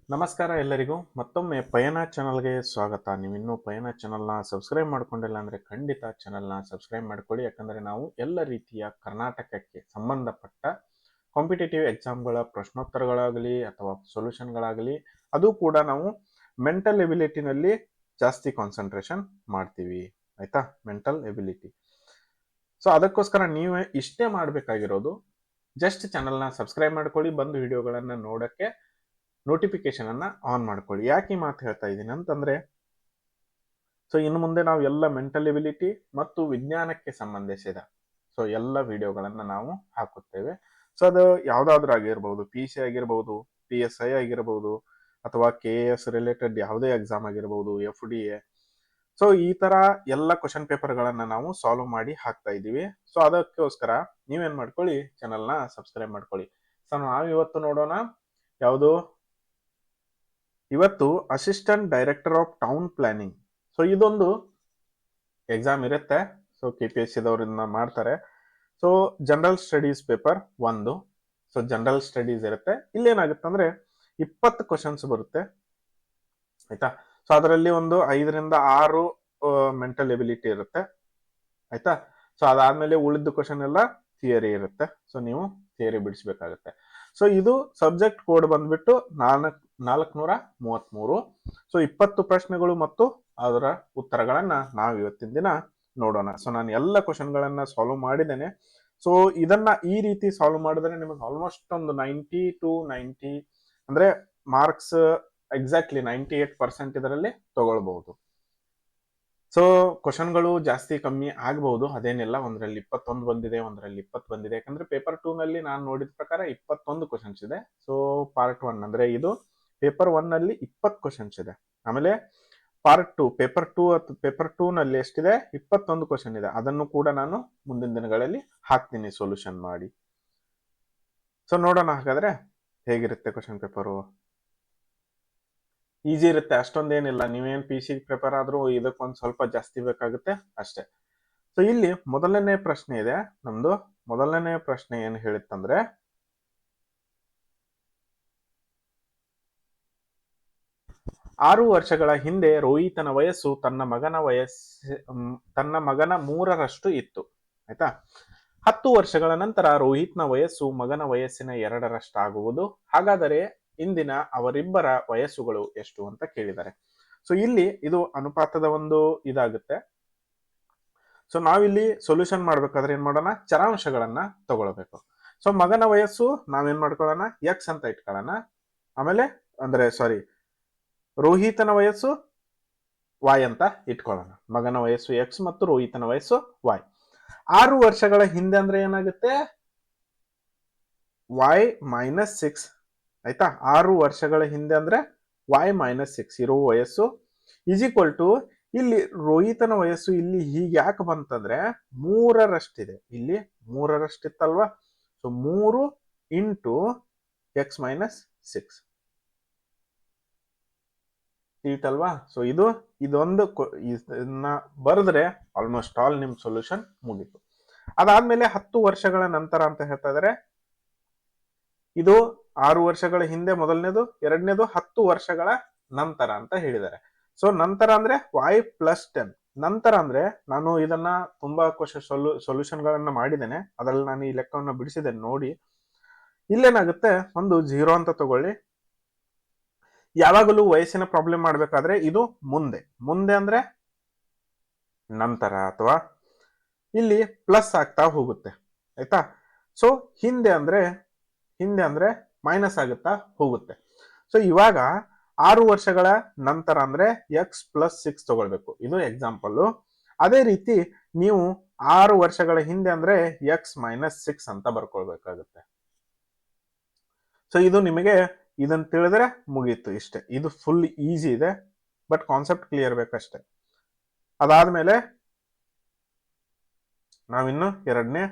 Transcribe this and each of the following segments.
ನಮಸ್ಕಾರ ಎಲ್ಲರಿಗೂ ಮತ್ತೊಮ್ಮೆ ಪಯಣ ಚಾನಲ್ಗೆ ಸ್ವಾಗತ. ನೀವು ಇನ್ನೂ ಪಯಣ ಚಾನಲ್ನ ಸಬ್ಸ್ಕ್ರೈಬ್ ಮಾಡ್ಕೊಂಡಿಲ್ಲ ಅಂದರೆ ಖಂಡಿತ ಚಾನಲ್ನ ಸಬ್ಸ್ಕ್ರೈಬ್ ಮಾಡ್ಕೊಳ್ಳಿ. ಯಾಕಂದರೆ ನಾವು ಎಲ್ಲ ರೀತಿಯ ಕರ್ನಾಟಕಕ್ಕೆ ಸಂಬಂಧಪಟ್ಟ ಕಾಂಪಿಟೇಟಿವ್ ಎಕ್ಸಾಮ್ಗಳ ಪ್ರಶ್ನೋತ್ತರಗಳಾಗಲಿ ಅಥವಾ ಸೊಲ್ಯೂಷನ್ಗಳಾಗಲಿ ಅದು ಕೂಡ ನಾವು ಮೆಂಟಲ್ ಎಬಿಲಿಟಿನಲ್ಲಿ ಜಾಸ್ತಿ ಕಾನ್ಸಂಟ್ರೇಷನ್ ಮಾಡ್ತೀವಿ. ಆಯಿತಾ, ಮೆಂಟಲ್ ಎಬಿಲಿಟಿ. ಸೊ ಅದಕ್ಕೋಸ್ಕರ ನೀವು ಇಷ್ಟೇ ಮಾಡಬೇಕಾಗಿರೋದು, ಜಸ್ಟ್ ಚಾನಲ್ನ ಸಬ್ಸ್ಕ್ರೈಬ್ ಮಾಡ್ಕೊಳ್ಳಿ, ಬಂದು ವಿಡಿಯೋಗಳನ್ನು ನೋಡೋಕ್ಕೆ ನೋಟಿಫಿಕೇಶನ್ ಅನ್ನ ಆನ್ ಮಾಡ್ಕೊಳ್ಳಿ. ಯಾಕೆ ಈ ಮಾತು ಹೇಳ್ತಾ ಇದ್ದೀನಿ ಅಂತಂದ್ರೆ, ಸೊ ಇನ್ನು ಮುಂದೆ ನಾವು ಎಲ್ಲ ಮೆಂಟಲ್ ಎಬಿಲಿಟಿ ಮತ್ತು ವಿಜ್ಞಾನಕ್ಕೆ ಸಂಬಂಧಿಸಿದ ಸೊ ಎಲ್ಲ ವಿಡಿಯೋಗಳನ್ನ ನಾವು ಹಾಕುತ್ತೇವೆ. ಸೊ ಅದು ಯಾವ್ದಾದ್ರು ಆಗಿರ್ಬಹುದು, PC ಆಗಿರ್ಬಹುದು, PSI ಆಗಿರ್ಬಹುದು, ಅಥವಾ KS ರಿಲೇಟೆಡ್ ಯಾವುದೇ ಎಕ್ಸಾಮ್ ಆಗಿರ್ಬಹುದು, FDA. ಸೊ ಈ ತರ ಎಲ್ಲ ಕ್ವಶನ್ ಪೇಪರ್ಗಳನ್ನ ನಾವು ಸಾಲ್ವ್ ಮಾಡಿ ಹಾಕ್ತಾ ಇದ್ದೀವಿ. ಸೊ ಅದಕ್ಕೋಸ್ಕರ ನೀವೇನ್ ಮಾಡ್ಕೊಳ್ಳಿ, ಚಾನಲ್ನ ಸಬ್ಸ್ಕ್ರೈಬ್ ಮಾಡ್ಕೊಳ್ಳಿ. ಸೊ ನಾವು ಇವತ್ತು ನೋಡೋಣ ಯಾವುದು, ಇವತ್ತು assistant director of town planning. So ಇದೊಂದು ಎಕ್ಸಾಮ್ ಇರುತ್ತೆ. ಸೊ KPSC ದವರಿಂದ ಮಾಡ್ತಾರೆ. So general studies paper 1. So general studies ಇರುತ್ತೆ. ಇಲ್ಲೇನಾಗುತ್ತೆ ಅಂದ್ರೆ 20 ಕ್ವಶನ್ಸ್ ಬರುತ್ತೆ, ಆಯ್ತಾ. ಸೊ ಅದರಲ್ಲಿ ಒಂದು 5ರಿಂದ 6 ಮೆಂಟಲ್ ಎಬಿಲಿಟಿ ಇರುತ್ತೆ, ಆಯ್ತಾ. ಸೊ ಅದಾದ್ಮೇಲೆ ಉಳಿದ ಕ್ವಶನ್ ಎಲ್ಲ ಥಿಯರಿ ಇರುತ್ತೆ. ಸೊ ನೀವು ಥಿಯರಿ ಬಿಡಿಸ್ಬೇಕಾಗುತ್ತೆ. ಸೊ ಇದು ಸಬ್ಜೆಕ್ಟ್ ಕೋಡ್ ಬಂದ್ಬಿಟ್ಟು 433. ಸೊ 20 ಪ್ರಶ್ನೆಗಳು ಮತ್ತು ಅದರ ಉತ್ತರಗಳನ್ನ ನಾವು ಇವತ್ತಿನ ದಿನ ನೋಡೋಣ. ಸೊ ನಾನು ಎಲ್ಲ ಕ್ವಶನ್ಗಳನ್ನ ಸಾಲ್ವ್ ಮಾಡಿದ್ದೇನೆ. ಸೊ ಇದನ್ನ ಈ ರೀತಿ ಸಾಲ್ವ್ ಮಾಡಿದ್ರೆ ನಿಮಗೆ ಆಲ್ಮೋಸ್ಟ್ ಒಂದು 90 to 90 ಅಂದ್ರೆ ಮಾರ್ಕ್ಸ್ ಎಕ್ಸಾಕ್ಟ್ಲಿ 98% ಇದರಲ್ಲಿ ತಗೊಳ್ಬಹುದು. ಸೊ ಕ್ವಶನ್ಗಳು ಜಾಸ್ತಿ ಕಮ್ಮಿ ಆಗಬಹುದು, ಅದೇನಿಲ್ಲ. ಒಂದರಲ್ಲಿ 21 ಬಂದಿದೆ, ಒಂದರಲ್ಲಿ 20 ಬಂದಿದೆ. ಯಾಕಂದ್ರೆ ಪೇಪರ್ 2 ನಲ್ಲಿ ನಾನು ನೋಡಿದ ಪ್ರಕಾರ 21 ಕ್ವಶನ್ಸ್ ಇದೆ. ಸೊ ಪಾರ್ಟ್ 1 ಅಂದ್ರೆ ಇದು ಪೇಪರ್ 1 ನಲ್ಲಿ 20 ಕ್ವಶನ್ಸ್ ಇದೆ. ಆಮೇಲೆ ಪಾರ್ಟ್ 2 ಪೇಪರ್ 2 ನಲ್ಲಿ ಎಷ್ಟಿದೆ, 21 ಕ್ವಶನ್ ಇದೆ. ಅದನ್ನು ಕೂಡ ನಾನು ಮುಂದಿನ ದಿನಗಳಲ್ಲಿ ಹಾಕ್ತೀನಿ ಸೊಲ್ಯೂಷನ್ ಮಾಡಿ. ಸೊ ನೋಡೋಣ ಹಾಗಾದ್ರೆ ಹೇಗಿರುತ್ತೆ ಕ್ವಶನ್ ಪೇಪರು. ಈಸಿ ಇರುತ್ತೆ, ಅಷ್ಟೊಂದೇನಿಲ್ಲ. ನೀವೇನ್ PC ಪ್ರಿಪೇರ್ ಆದ್ರೂ ಇದಕ್ಕೊಂದು ಸ್ವಲ್ಪ ಜಾಸ್ತಿ ಬೇಕಾಗುತ್ತೆ ಅಷ್ಟೇ. ಸೊ ಇಲ್ಲಿ ಮೊದಲನೇ ಪ್ರಶ್ನೆ ಇದೆ ನಮ್ದು. ಮೊದಲನೇ ಪ್ರಶ್ನೆ ಏನ್ ಹೇಳಿತ್ತಂದ್ರೆ, 6 ವರ್ಷಗಳ ಹಿಂದೆ ರೋಹಿತನ ವಯಸ್ಸು ತನ್ನ ಮಗನ 3ರಷ್ಟು ಇತ್ತು, ಆಯ್ತಾ. 10 ವರ್ಷಗಳ ನಂತರ ರೋಹಿತ್ನ ವಯಸ್ಸು ಮಗನ ವಯಸ್ಸಿನ 2ರಷ್ಟಾಗುವುದು. ಹಾಗಾದರೆ ಇಂದಿನ ಅವರಿಬ್ಬರ ವಯಸ್ಸುಗಳು ಎಷ್ಟು ಅಂತ ಕೇಳಿದ್ದಾರೆ. ಸೊ ಇಲ್ಲಿ ಇದು ಅನುಪಾತದ ಒಂದು ಇದಾಗುತ್ತೆ. ಸೊ ನಾವಿಲ್ಲಿ ಸೊಲ್ಯೂಷನ್ ಮಾಡ್ಬೇಕಾದ್ರೆ ಏನ್ ಮಾಡೋಣ, ಚರಾಂಶಗಳನ್ನ ತಗೊಳ್ಬೇಕು. ಸೊ ಮಗನ ವಯಸ್ಸು ನಾವೇನ್ ಮಾಡ್ಕೊಳ್ಳೋಣ, X ಅಂತ ಇಟ್ಕೊಳ್ಳೋಣ. ಆಮೇಲೆ ಅಂದ್ರೆ ರೋಹಿತನ ವಯಸ್ಸು Y ಅಂತ ಇಟ್ಕೊಳ್ಳೋಣ. ಮಗನ ವಯಸ್ಸು X ಮತ್ತು ರೋಹಿತನ ವಯಸ್ಸು Y. 6 ವರ್ಷಗಳ ಹಿಂದೆ ಅಂದ್ರೆ ಏನಾಗುತ್ತೆ, Y - 6, ಆಯ್ತಾ. 6 ವರ್ಷಗಳ ಹಿಂದೆ ಅಂದ್ರೆ Y - 6 ಇರೋ ವಯಸ್ಸು ಈಸ್ ಈಕ್ವಲ್ ಟು, ಇಲ್ಲಿ ರೋಹಿತನ ವಯಸ್ಸು ಇಲ್ಲಿ ಹೀಗೆ ಯಾಕೆ ಬಂತಂದ್ರೆ 3ರಷ್ಟಿದೆ. ಇಲ್ಲಿ 3ರಷ್ಟಿತ್ತಲ್ವಾ. ಸೊ 3 ಇಂಟು X - 6 ತಿಳಿತಲ್ವಾ. ಸೊ ಇದೊಂದು ಇದನ್ನ ಬರೆದ್ರೆ ಆಲ್ಮೋಸ್ಟ್ ಆಲ್ ನಿಮ್ ಸೊಲ್ಯೂಷನ್ ಮುಗೀತು. ಅದಾದ್ಮೇಲೆ 10 ವರ್ಷಗಳ ನಂತರ ಅಂತ ಹೇಳ್ತಾ ಇದಾರೆ. ಇದು 6 ವರ್ಷಗಳ ಹಿಂದೆ ಮೊದಲನೇದು, ಎರಡನೇದು 10 ವರ್ಷಗಳ ನಂತರ ಅಂತ ಹೇಳಿದ್ದಾರೆ. ಸೊ ನಂತರ ಅಂದ್ರೆ Y + 10. ನಂತರ ಅಂದ್ರೆ ನಾನು ಇದನ್ನ ತುಂಬಾ ಸೊಲ್ಯೂಷನ್ ಗಳನ್ನ ಮಾಡಿದ್ದೇನೆ, ಅದ್ರಲ್ಲಿ ನಾನು ಈ ಲೆಕ್ಕವನ್ನ ಬಿಡಿಸಿದ್ದೇನೆ ನೋಡಿ. ಇಲ್ಲೇನಾಗುತ್ತೆ, ಒಂದು 0 ಅಂತ ತಗೊಳ್ಳಿ. ಯಾವಾಗಲೂ ವಯಸ್ಸಿನ ಪ್ರಾಬ್ಲಮ್ ಮಾಡ್ಬೇಕಾದ್ರೆ ಇದು ಮುಂದೆ ಅಂದ್ರೆ ನಂತರ, ಅಥವಾ ಇಲ್ಲಿ ಪ್ಲಸ್ ಆಗ್ತಾ ಹೋಗುತ್ತೆ, ಆಯ್ತಾ. ಸೊ ಹಿಂದೆ ಅಂದ್ರೆ ಮೈನಸ್ ಆಗುತ್ತಾ ಹೋಗುತ್ತೆ. ಸೊ ಇವಾಗ 6 ವರ್ಷಗಳ ನಂತರ ಅಂದ್ರೆ X + 6 ತಗೊಳ್ಬೇಕು. ಇದು ಎಕ್ಸಾಂಪಲ್. ಅದೇ ರೀತಿ ನೀವು 6 ವರ್ಷಗಳ ಹಿಂದೆ ಅಂದ್ರೆ X - 6 ಅಂತ ಬರ್ಕೊಳ್ಬೇಕಾಗುತ್ತೆ. ಸೊ ಇದು ನಿಮಗೆ ಇದನ್ನ ತಿಳಿದ್ರೆ ಮುಗೀತು, ಇಷ್ಟೇ. ಇದು ಫುಲ್ ಈಸಿ ಇದೆ, ಬಟ್ ಕಾನ್ಸೆಪ್ಟ್ ಕ್ಲಿಯರ್ ಬೇಕಷ್ಟೇ. ಅದಾದ್ಮೇಲೆ ನಾವಿನ್ನು ಎರಡನೇ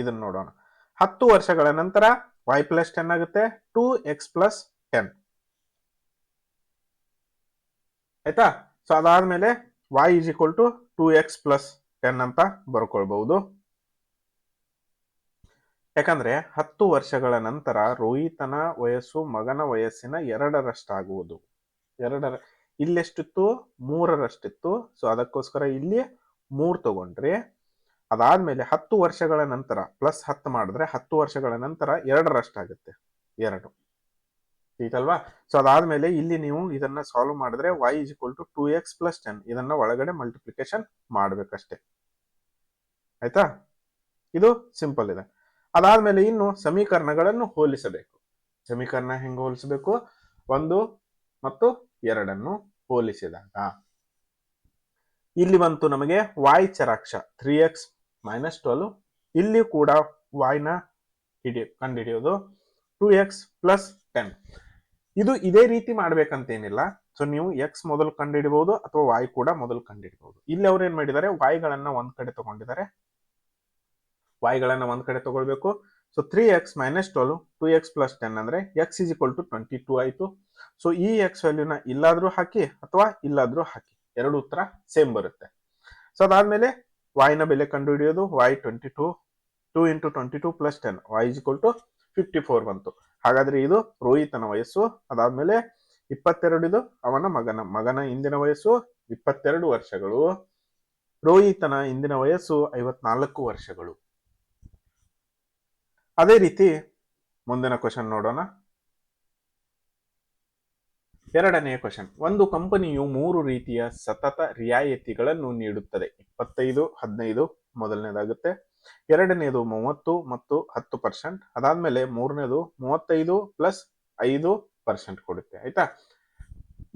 ಇದನ್ನ ನೋಡೋಣ. 10 ವರ್ಷಗಳ ನಂತರ Y + 10 ಆಗುತ್ತೆ, 2X + 10, ಆಯ್ತಾ. ಸೊ ಅದಾದ್ಮೇಲೆ Y = 2X + 10 ಅಂತ ಬರ್ಕೊಳ್ಬಹುದು. ಯಾಕಂದ್ರೆ 10 ವರ್ಷಗಳ ನಂತರ ರೋಹಿತನ ವಯಸ್ಸು ಮಗನ ವಯಸ್ಸಿನ 2ರಷ್ಟಾಗುವುದು. ಇಲ್ಲೆಷ್ಟಿತ್ತು? 3ರಷ್ಟಿತ್ತು. ಸೊ ಅದಕ್ಕೋಸ್ಕರ ಇಲ್ಲಿ 3 ತಗೊಂಡ್ರಿ. ಅದಾದ್ಮೇಲೆ 10 ವರ್ಷಗಳ ನಂತರ ಪ್ಲಸ್ 10 ಮಾಡಿದ್ರೆ 10 ವರ್ಷಗಳ ನಂತರ 2ರಷ್ಟಾಗುತ್ತೆ. 2 ಈಗಲ್ವಾ? ಸೊ ಅದಾದ್ಮೇಲೆ ಇಲ್ಲಿ ನೀವು ಇದನ್ನ ಸಾಲ್ವ್ ಮಾಡಿದ್ರೆ y is equal to 2x plus 10 ಇದನ್ನ ಒಳಗಡೆ ಮಲ್ಟಿಪ್ಲಿಕೇಶನ್ ಮಾಡ್ಬೇಕಷ್ಟೇ. ಆಯ್ತಾ? ಇದು ಸಿಂಪಲ್ ಇದೆ. ಅದಾದ್ಮೇಲೆ ಇನ್ನು ಸಮೀಕರಣಗಳನ್ನು ಹೋಲಿಸಬೇಕು. ಸಮೀಕರಣ ಹೆಂಗೆ ಹೋಲಿಸಬೇಕು? 1 ಮತ್ತು 2 ಹೋಲಿಸಿದಾಗ ಇಲ್ಲಿ ಬಂತು ನಮಗೆ y ಚರಾಕ್ಷ 3x - 12. ಇಲ್ಲಿ ಕೂಡ y ನ ಕಂಡುಹಿಡಿಯೋದು 2x plus 10. ಇದು ಇದೇ ರೀತಿ ಮಾಡ್ಬೇಕಂತೇನಿಲ್ಲ. ಸೊ ನೀವು x ಮೊದಲು ಕಂಡುಹಿಡಬಹುದು ಅಥವಾ y ಕೂಡ ಮೊದಲು ಕಂಡುಹಿಡಬಹುದು. ಇಲ್ಲಿ ಅವ್ರು ಏನ್ ಮಾಡಿದ್ದಾರೆ? y ಗಳನ್ನ ಒಂದ್ ಕಡೆ ತಗೊಂಡಿದ್ದಾರೆ. y ಗಳನ್ನ ಒಂದ್ ಕಡೆ ತಗೊಳ್ಬೇಕು. ಸೊ 3x - 12 2x plus 10 ಅಂದ್ರೆ x is equal to 22 ಆಯ್ತು. ಸೊ ಈ x ವ್ಯಾಲ್ಯೂನ ಇಲ್ಲಾದ್ರೂ ಹಾಕಿ ಅಥವಾ ಇಲ್ಲಾದ್ರೂ ಹಾಕಿ, ಎರಡು ಉತ್ತರ ಸೇಮ್ ಬರುತ್ತೆ. ಸೊ ಅದಾದ್ಮೇಲೆ y ನ ಬೆಲೆ ಕಂಡುಹಿಡಿಯೋದು. y 22 2 into 22 plus 10 y is equal to 54 ಬಂತು. ಹಾಗಾದ್ರೆ ಇದು ರೋಹಿತನ ವಯಸ್ಸು. ಅದಾದ್ಮೇಲೆ 22 ಇದು ಅವನ ಮಗನ ಇಂದಿನ ವಯಸ್ಸು 22 ವರ್ಷಗಳು. ರೋಹಿತನ ಇಂದಿನ ವಯಸ್ಸು 54 ವರ್ಷಗಳು. ಅದೇ ರೀತಿ ಮುಂದಿನ ಕ್ವಶನ್ ನೋಡೋಣ. ಎರಡನೆಯ ಕ್ವಶನ್. ಒಂದು ಕಂಪನಿಯು 3 ರೀತಿಯ ಸತತ ರಿಯಾಯಿತಿಗಳನ್ನು ನೀಡುತ್ತದೆ. 25, 15 ಮೊದಲನೇದಾಗುತ್ತೆ. ಎರಡನೇದು 30 ಮತ್ತು 10%. ಅದಾದ್ಮೇಲೆ ಮೂರನೇದು 35 ಪ್ಲಸ್ 5% ಕೊಡುತ್ತೆ. ಆಯ್ತಾ?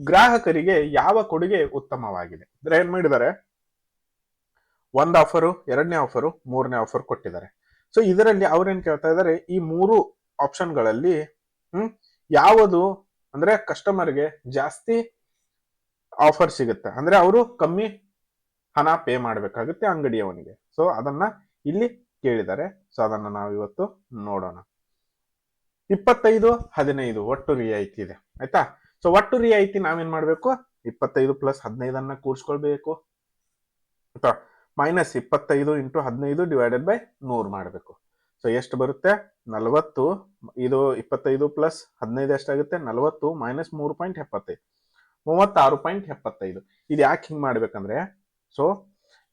ಗ್ರಾಹಕರಿಗೆ ಯಾವ ಕೊಡುಗೆ ಉತ್ತಮವಾಗಿದೆ ಅಂದ್ರೆ ಏನ್ ಮಾಡಿದ್ದಾರೆ? ಒಂದ್ ಆಫರು, ಎರಡನೇ ಆಫರು, ಮೂರನೇ ಆಫರ್ ಕೊಟ್ಟಿದ್ದಾರೆ. ಸೊ ಇದರಲ್ಲಿ ಅವ್ರೇನ್ ಕೇಳ್ತಾ ಇದ್ದಾರೆ? ಈ 3 ಆಪ್ಷನ್ಗಳಲ್ಲಿ ಯಾವುದು ಅಂದ್ರೆ ಕಸ್ಟಮರ್ಗೆ ಜಾಸ್ತಿ ಆಫರ್ ಸಿಗುತ್ತೆ, ಅಂದ್ರೆ ಅವರು ಕಮ್ಮಿ ಹಣ ಪೇ ಮಾಡ್ಬೇಕಾಗುತ್ತೆ ಅಂಗಡಿಯವನಿಗೆ. ಸೊ ಅದನ್ನ ಇಲ್ಲಿ ಕೇಳಿದ್ದಾರೆ. ಸೊ ಅದನ್ನ ನಾವು ಇವತ್ತು ನೋಡೋಣ. 25, 15 ಒಟ್ಟು ರಿಯಾಯಿತಿ ಇದೆ. ಆಯ್ತಾ? ಸೊ ಒಟ್ಟು ರಿಯಾಯಿತಿ ನಾವೇನ್ ಮಾಡ್ಬೇಕು? 25 ಪ್ಲಸ್ 15 ಕೂಡಿಸ್ಕೊಳ್ಬೇಕು. ಆಯ್ತಾ? ಮೈನಸ್ 25 ಇಂಟು 15 ಡಿವೈಡೆಡ್ ಬೈ 100 ಮಾಡಬೇಕು. ಸೊ ಎಷ್ಟು ಬರುತ್ತೆ? 40. ಇದು 25 ಪ್ಲಸ್ 15 ಎಷ್ಟಾಗುತ್ತೆ? 40 ಮೈನಸ್ 3.75 36.75. ಇದು ಯಾಕೆ ಹಿಂಗ್ ಮಾಡ್ಬೇಕಂದ್ರೆ, ಸೊ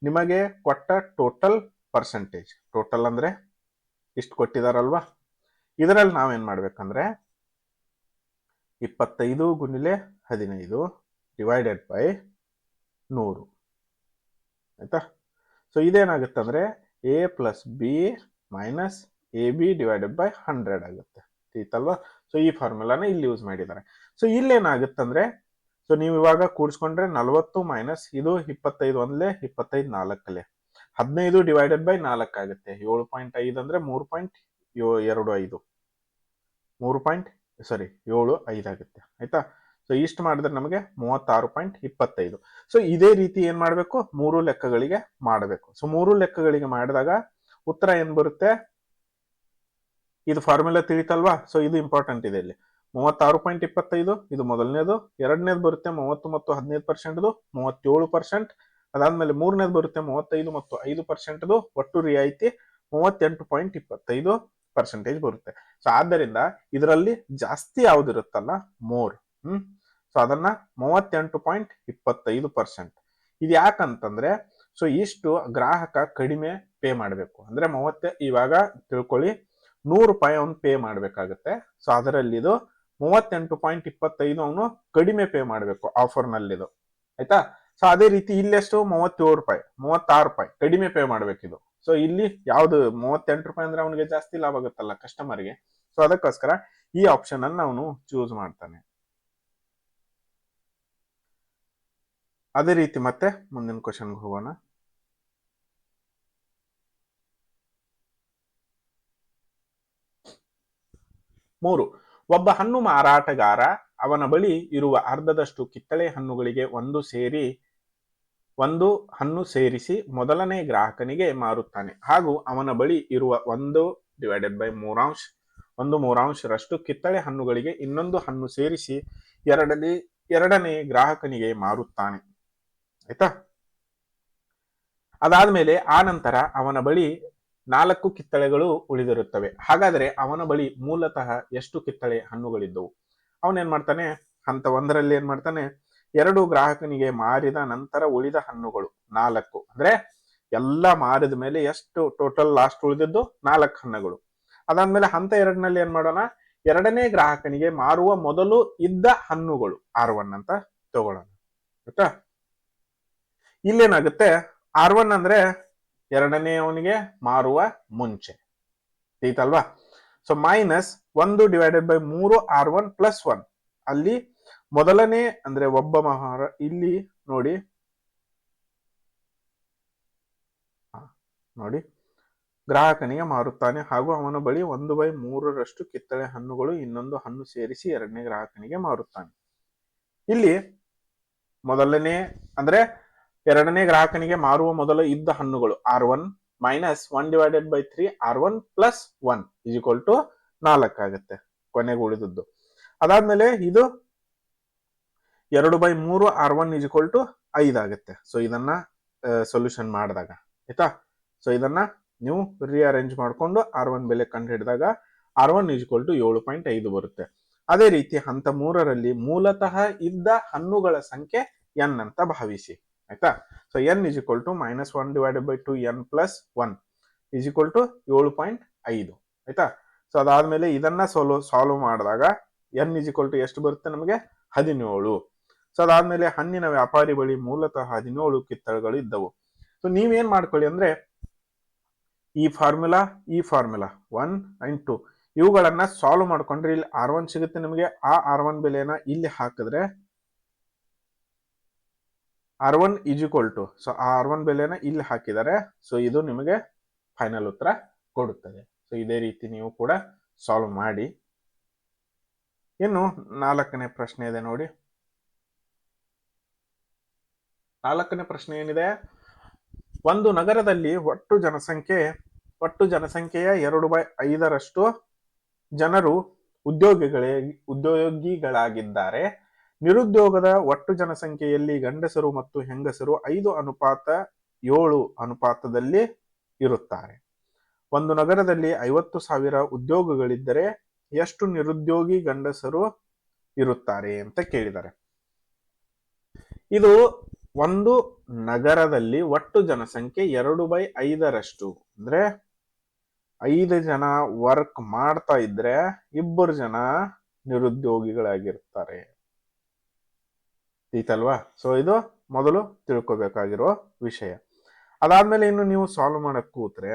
ನಿಮಗೆ ಕೊಟ್ಟ ಟೋಟಲ್ ಪರ್ಸೆಂಟೇಜ್, ಟೋಟಲ್ ಅಂದ್ರೆ ಇಷ್ಟು ಕೊಟ್ಟಿದಾರಲ್ವಾ, ಇದರಲ್ಲಿ ನಾವೇನ್ ಮಾಡ್ಬೇಕಂದ್ರೆ 25 ಗುಣಿಲೆ 15 ಡಿವೈಡೆಡ್ ಬೈ 100. ಆಯ್ತಾ? ಸೊ ಇದೇನಾಗುತ್ತೆ ಅಂದ್ರೆ a plus B minus A B divided by 100 ಆಗುತ್ತೆ. ಆಯ್ತಲ್ವಾ? ಸೊ ಈ ಫಾರ್ಮುಲಾನ ಇಲ್ಲಿ ಯೂಸ್ ಮಾಡಿದ್ದಾರೆ. ಸೊ ಇಲ್ಲೇನಾಗುತ್ತಂದ್ರೆ, ಸೊ ನೀವು ಇವಾಗ ಕೂಡಿಸ್ಕೊಂಡ್ರೆ 40 ಮೈನಸ್ ಇದು 25 ಒಂದ್ಲೆ 25 4ಲೆ 15 ಡಿವೈಡೆಡ್ ಬೈ 4 ಆಗುತ್ತೆ. 7.5 ಅಂದ್ರೆ 3.25 7.5 ಆಗುತ್ತೆ. ಆಯ್ತಾ? ಸೊ ಇಷ್ಟು ಮಾಡಿದ್ರೆ ನಮಗೆ 36.25. ಸೊ ಇದೇ ರೀತಿ ಏನ್ ಮಾಡ್ಬೇಕು? 3 ಲೆಕ್ಕಗಳಿಗೆ ಮಾಡಬೇಕು. ಸೊ 3 ಲೆಕ್ಕಗಳಿಗೆ ಮಾಡಿದಾಗ ಉತ್ತರ ಏನ್ ಬರುತ್ತೆ? ಇದು ಫಾರ್ಮುಲಾ ತಿಳಿತಲ್ವಾ? ಸೊ ಇದು ಇಂಪಾರ್ಟೆಂಟ್ ಇದೆ. ಇಲ್ಲಿ 36.25 ಇದು ಮೊದಲನೇದು. ಎರಡನೇದು ಬರುತ್ತೆ 30 ಮತ್ತು 15%, 37%. ಅದಾದ್ಮೇಲೆ ಮೂರನೇದು ಬರುತ್ತೆ 35 ಮತ್ತು 5%. ಒಟ್ಟು ರಿಯಾಯಿತಿ 38.25% ಬರುತ್ತೆ. ಸೊ ಆದ್ದರಿಂದ ಇದರಲ್ಲಿ ಜಾಸ್ತಿ ಯಾವ್ದಿರುತ್ತಲ್ಲ, ಮೋರ್. ಸೊ ಅದನ್ನ 38.25%. ಇದು ಯಾಕಂತಂದ್ರೆ, ಸೊ ಇಷ್ಟು ಗ್ರಾಹಕ ಕಡಿಮೆ ಪೇ ಮಾಡಬೇಕು. ಅಂದ್ರೆ ಇವಾಗ ತಿಳ್ಕೊಳ್ಳಿ, 100 ರೂಪಾಯಿ ಅವನು ಪೇ ಮಾಡ್ಬೇಕಾಗತ್ತೆ. ಸೊ ಅದರಲ್ಲಿ ಇದು 38.25 ಅವನು ಕಡಿಮೆ ಪೇ ಮಾಡಬೇಕು ಆಫರ್ ನಲ್ಲಿದು. ಆಯ್ತಾ? ಸೊ ಅದೇ ರೀತಿ ಇಲ್ಲೆಷ್ಟು? 37 ರೂಪಾಯಿ 36 ರೂಪಾಯಿ ಕಡಿಮೆ ಪೇ ಮಾಡ್ಬೇಕಿದು. ಸೊ ಇಲ್ಲಿ ಯಾವ್ದು 38 ರೂಪಾಯಿ ಅಂದ್ರೆ ಅವನಿಗೆ ಜಾಸ್ತಿ ಲಾಭ ಆಗುತ್ತಲ್ಲ ಕಸ್ಟಮರ್ಗೆ. ಸೊ ಅದಕ್ಕೋಸ್ಕರ ಈ ಆಪ್ಷನ್ ಅನ್ನು ಅವನು ಚೂಸ್ ಮಾಡ್ತಾನೆ. ಅದೇ ರೀತಿ ಮತ್ತೆ ಮುಂದಿನ ಕ್ವಶನ್ಗೆ ಹೋಗೋಣ. 3. ಒಬ್ಬ ಹಣ್ಣು ಮಾರಾಟಗಾರ ಅವನ ಬಳಿ ಇರುವ ಅರ್ಧದಷ್ಟು ಕಿತ್ತಳೆ ಹಣ್ಣುಗಳಿಗೆ ಒಂದು ಹಣ್ಣು ಸೇರಿಸಿ ಮೊದಲನೇ ಗ್ರಾಹಕನಿಗೆ ಮಾರುತ್ತಾನೆ. ಹಾಗೂ ಅವನ ಬಳಿ ಇರುವ 1/3 ಕಿತ್ತಳೆ ಹಣ್ಣುಗಳಿಗೆ ಇನ್ನೊಂದು ಹಣ್ಣು ಸೇರಿಸಿ ಎರಡನೇ ಗ್ರಾಹಕನಿಗೆ ಮಾರುತ್ತಾನೆ. ಆಯ್ತಾ? ಅದಾದ್ಮೇಲೆ ಆ ನಂತರ ಅವನ ಬಳಿ 4 ಕಿತ್ತಳೆಗಳು ಉಳಿದಿರುತ್ತವೆ. ಹಾಗಾದರೆ ಅವನ ಬಳಿ ಮೂಲತಃ ಎಷ್ಟು ಕಿತ್ತಳೆ ಹಣ್ಣುಗಳಿದ್ದವು? ಅವನೇನ್ ಮಾಡ್ತಾನೆ, ಹಂತ 1ರಲ್ಲಿ ಏನ್ ಮಾಡ್ತಾನೆ, 2 ಗ್ರಾಹಕನಿಗೆ ಮಾರಿದ ನಂತರ ಉಳಿದ ಹಣ್ಣುಗಳು 4. ಅಂದ್ರೆ ಎಲ್ಲ ಮಾರಿದ ಮೇಲೆ ಎಷ್ಟು ಟೋಟಲ್ ಲಾಸ್ಟ್ ಉಳಿದಿದ್ದು? 4 ಹಣ್ಣುಗಳು. ಅದಾದ್ಮೇಲೆ ಹಂತ 2ನಲ್ಲಿ ಏನ್ ಮಾಡೋಣ, 2ನೇ ಗ್ರಾಹಕನಿಗೆ ಮಾರುವ ಮೊದಲು ಇದ್ದ ಹಣ್ಣುಗಳು R1 ಅಂತ ತಗೊಳ್ಳೋಣ. ಆಯ್ತಾ? ಇಲ್ಲೇನಾಗುತ್ತೆ, R1 ಅಂದ್ರೆ 2ನೇ ಅವನಿಗೆ ಮಾರುವ ಮುಂಚೆ ಐತಲ್ವಾ. So minus 1/3 R1 plus 1. ಅಲ್ಲಿ ಮೊದಲನೇ ಅಂದ್ರೆ ಒಬ್ಬ ಮಹಾರ, ಇಲ್ಲಿ ನೋಡಿ ಗ್ರಾಹಕನಿಗೆ ಮಾರುತ್ತಾನೆ ಹಾಗೂ ಅವನ ಬಳಿ 1/3 ಕಿತ್ತಳೆ ಹಣ್ಣುಗಳು ಇನ್ನೊಂದು ಹಣ್ಣು ಸೇರಿಸಿ 2ನೇ ಗ್ರಾಹಕನಿಗೆ ಮಾರುತ್ತಾನೆ. ಇಲ್ಲಿ ಮೊದಲನೇ ಅಂದ್ರೆ 2ನೇ ಗ್ರಾಹಕನಿಗೆ ಮಾರುವ ಮೊದಲು ಇದ್ದ ಹಣ್ಣುಗಳು R1 minus 1/3 R1 plus 1 equal to 4 ಆಗುತ್ತೆ ಕೊನೆಗೆ ಉಳಿದದ್ದು. ಅದಾದ್ಮೇಲೆ ಇದು 2/3 R1 ಈಕ್ವಲ್ ಟು 5 ಆಗುತ್ತೆ. ಸೊ ಇದನ್ನ ಸೊಲ್ಯೂಷನ್ ಮಾಡಿದಾಗ ಆಯ್ತಾ. ಸೊ ಇದನ್ನ ನೀವು ರಿಅರೇಂಜ್ ಮಾಡಿಕೊಂಡು R1 ಬೆಲೆ ಕಂಡು ಹಿಡಿದಾಗ R1 ಈಕ್ವಲ್ ಟು 7.5 ಬರುತ್ತೆ. ಅದೇ ರೀತಿ ಹಂತ 3ರಲ್ಲಿ ಮೂಲತಃ ಇದ್ದ ಹಣ್ಣುಗಳ ಸಂಖ್ಯೆ n ಅಂತ ಭಾವಿಸಿ. ಆಯ್ತಾ. So n equal to minus 1/2 n plus 1 equal to 7.5. ಆಯ್ತಾ. ಸೊ ಅದಾದ್ಮೇಲೆ ಇದನ್ನ ಸಾಲ್ವ್ ಮಾಡಿದಾಗ n ಈಕ್ವಲ್ ಟು ಎಷ್ಟು ಬರುತ್ತೆ ನಮಗೆ? 17. ಸೊ ಅದಾದ್ಮೇಲೆ ಹಣ್ಣಿನ ವ್ಯಾಪಾರಿ ಬಳಿ ಮೂಲತಃ 17 ಕಿತ್ತಳೆಗಳು ಇದ್ದವು. ಸೊ ನೀವೇನ್ ಮಾಡ್ಕೊಳ್ಳಿ ಅಂದ್ರೆ ಈ ಫಾರ್ಮುಲಾ 1 and 2 ಇವುಗಳನ್ನ ಸಾಲ್ವ್ ಮಾಡ್ಕೊಂಡ್ರೆ ಇಲ್ಲಿ R1 ಸಿಗುತ್ತೆ ನಿಮಗೆ. ಆ R1 ಬೆಲೆನ ಇಲ್ಲಿ ಹಾಕಿದ್ರೆ R1 ಈಕ್ವಲ್ ಟು, ಸೊ ಆ R1 ಬೆಲೆನ ಇಲ್ಲಿ ಹಾಕಿದರೆ ಸೊ ಇದು ನಿಮಗೆ ಫೈನಲ್ ಉತ್ತರ ಕೊಡುತ್ತದೆ. ಸೊ ಇದೇ ರೀತಿ ನೀವು ಕೂಡ ಸಾಲ್ವ್ ಮಾಡಿ. ಇನ್ನು 4ನೇ ಪ್ರಶ್ನೆ ಇದೆ ನೋಡಿ. 4ನೇ ಪ್ರಶ್ನೆ ಏನಿದೆ, ಒಂದು ನಗರದಲ್ಲಿ ಒಟ್ಟು ಜನಸಂಖ್ಯೆಯ 2/5 ಜನರು ಉದ್ಯೋಗಿಗಳಾಗಿದ್ದಾರೆ. ನಿರುದ್ಯೋಗದ ಒಟ್ಟು ಜನಸಂಖ್ಯೆಯಲ್ಲಿ ಗಂಡಸರು ಮತ್ತು ಹೆಂಗಸರು 5:7 ಅನುಪಾತದಲ್ಲಿ ಇರುತ್ತಾರೆ. ಒಂದು ನಗರದಲ್ಲಿ 50,000 ಉದ್ಯೋಗಗಳಿದ್ದರೆ ಎಷ್ಟು ನಿರುದ್ಯೋಗಿ ಗಂಡಸರು ಇರುತ್ತಾರೆ ಅಂತ ಕೇಳಿದ್ದಾರೆ. ಇದು ಒಂದು ನಗರದಲ್ಲಿ ಒಟ್ಟು ಜನಸಂಖ್ಯೆ 2/5 ಅಂದ್ರೆ 5 ಜನ ವರ್ಕ್ ಮಾಡ್ತಾ ಇದ್ರೆ 2 ಜನ ನಿರುದ್ಯೋಗಿಗಳಾಗಿರ್ತಾರೆ. ಐತಲ್ವಾ. ಸೊ ಇದು ಮೊದಲು ತಿಳ್ಕೊಬೇಕಾಗಿರೋ ವಿಷಯ. ಅದಾದ್ಮೇಲೆ ಇನ್ನು ನೀವು ಸಾಲ್ವ್ ಮಾಡಕ್ ಕೂತ್ರೆ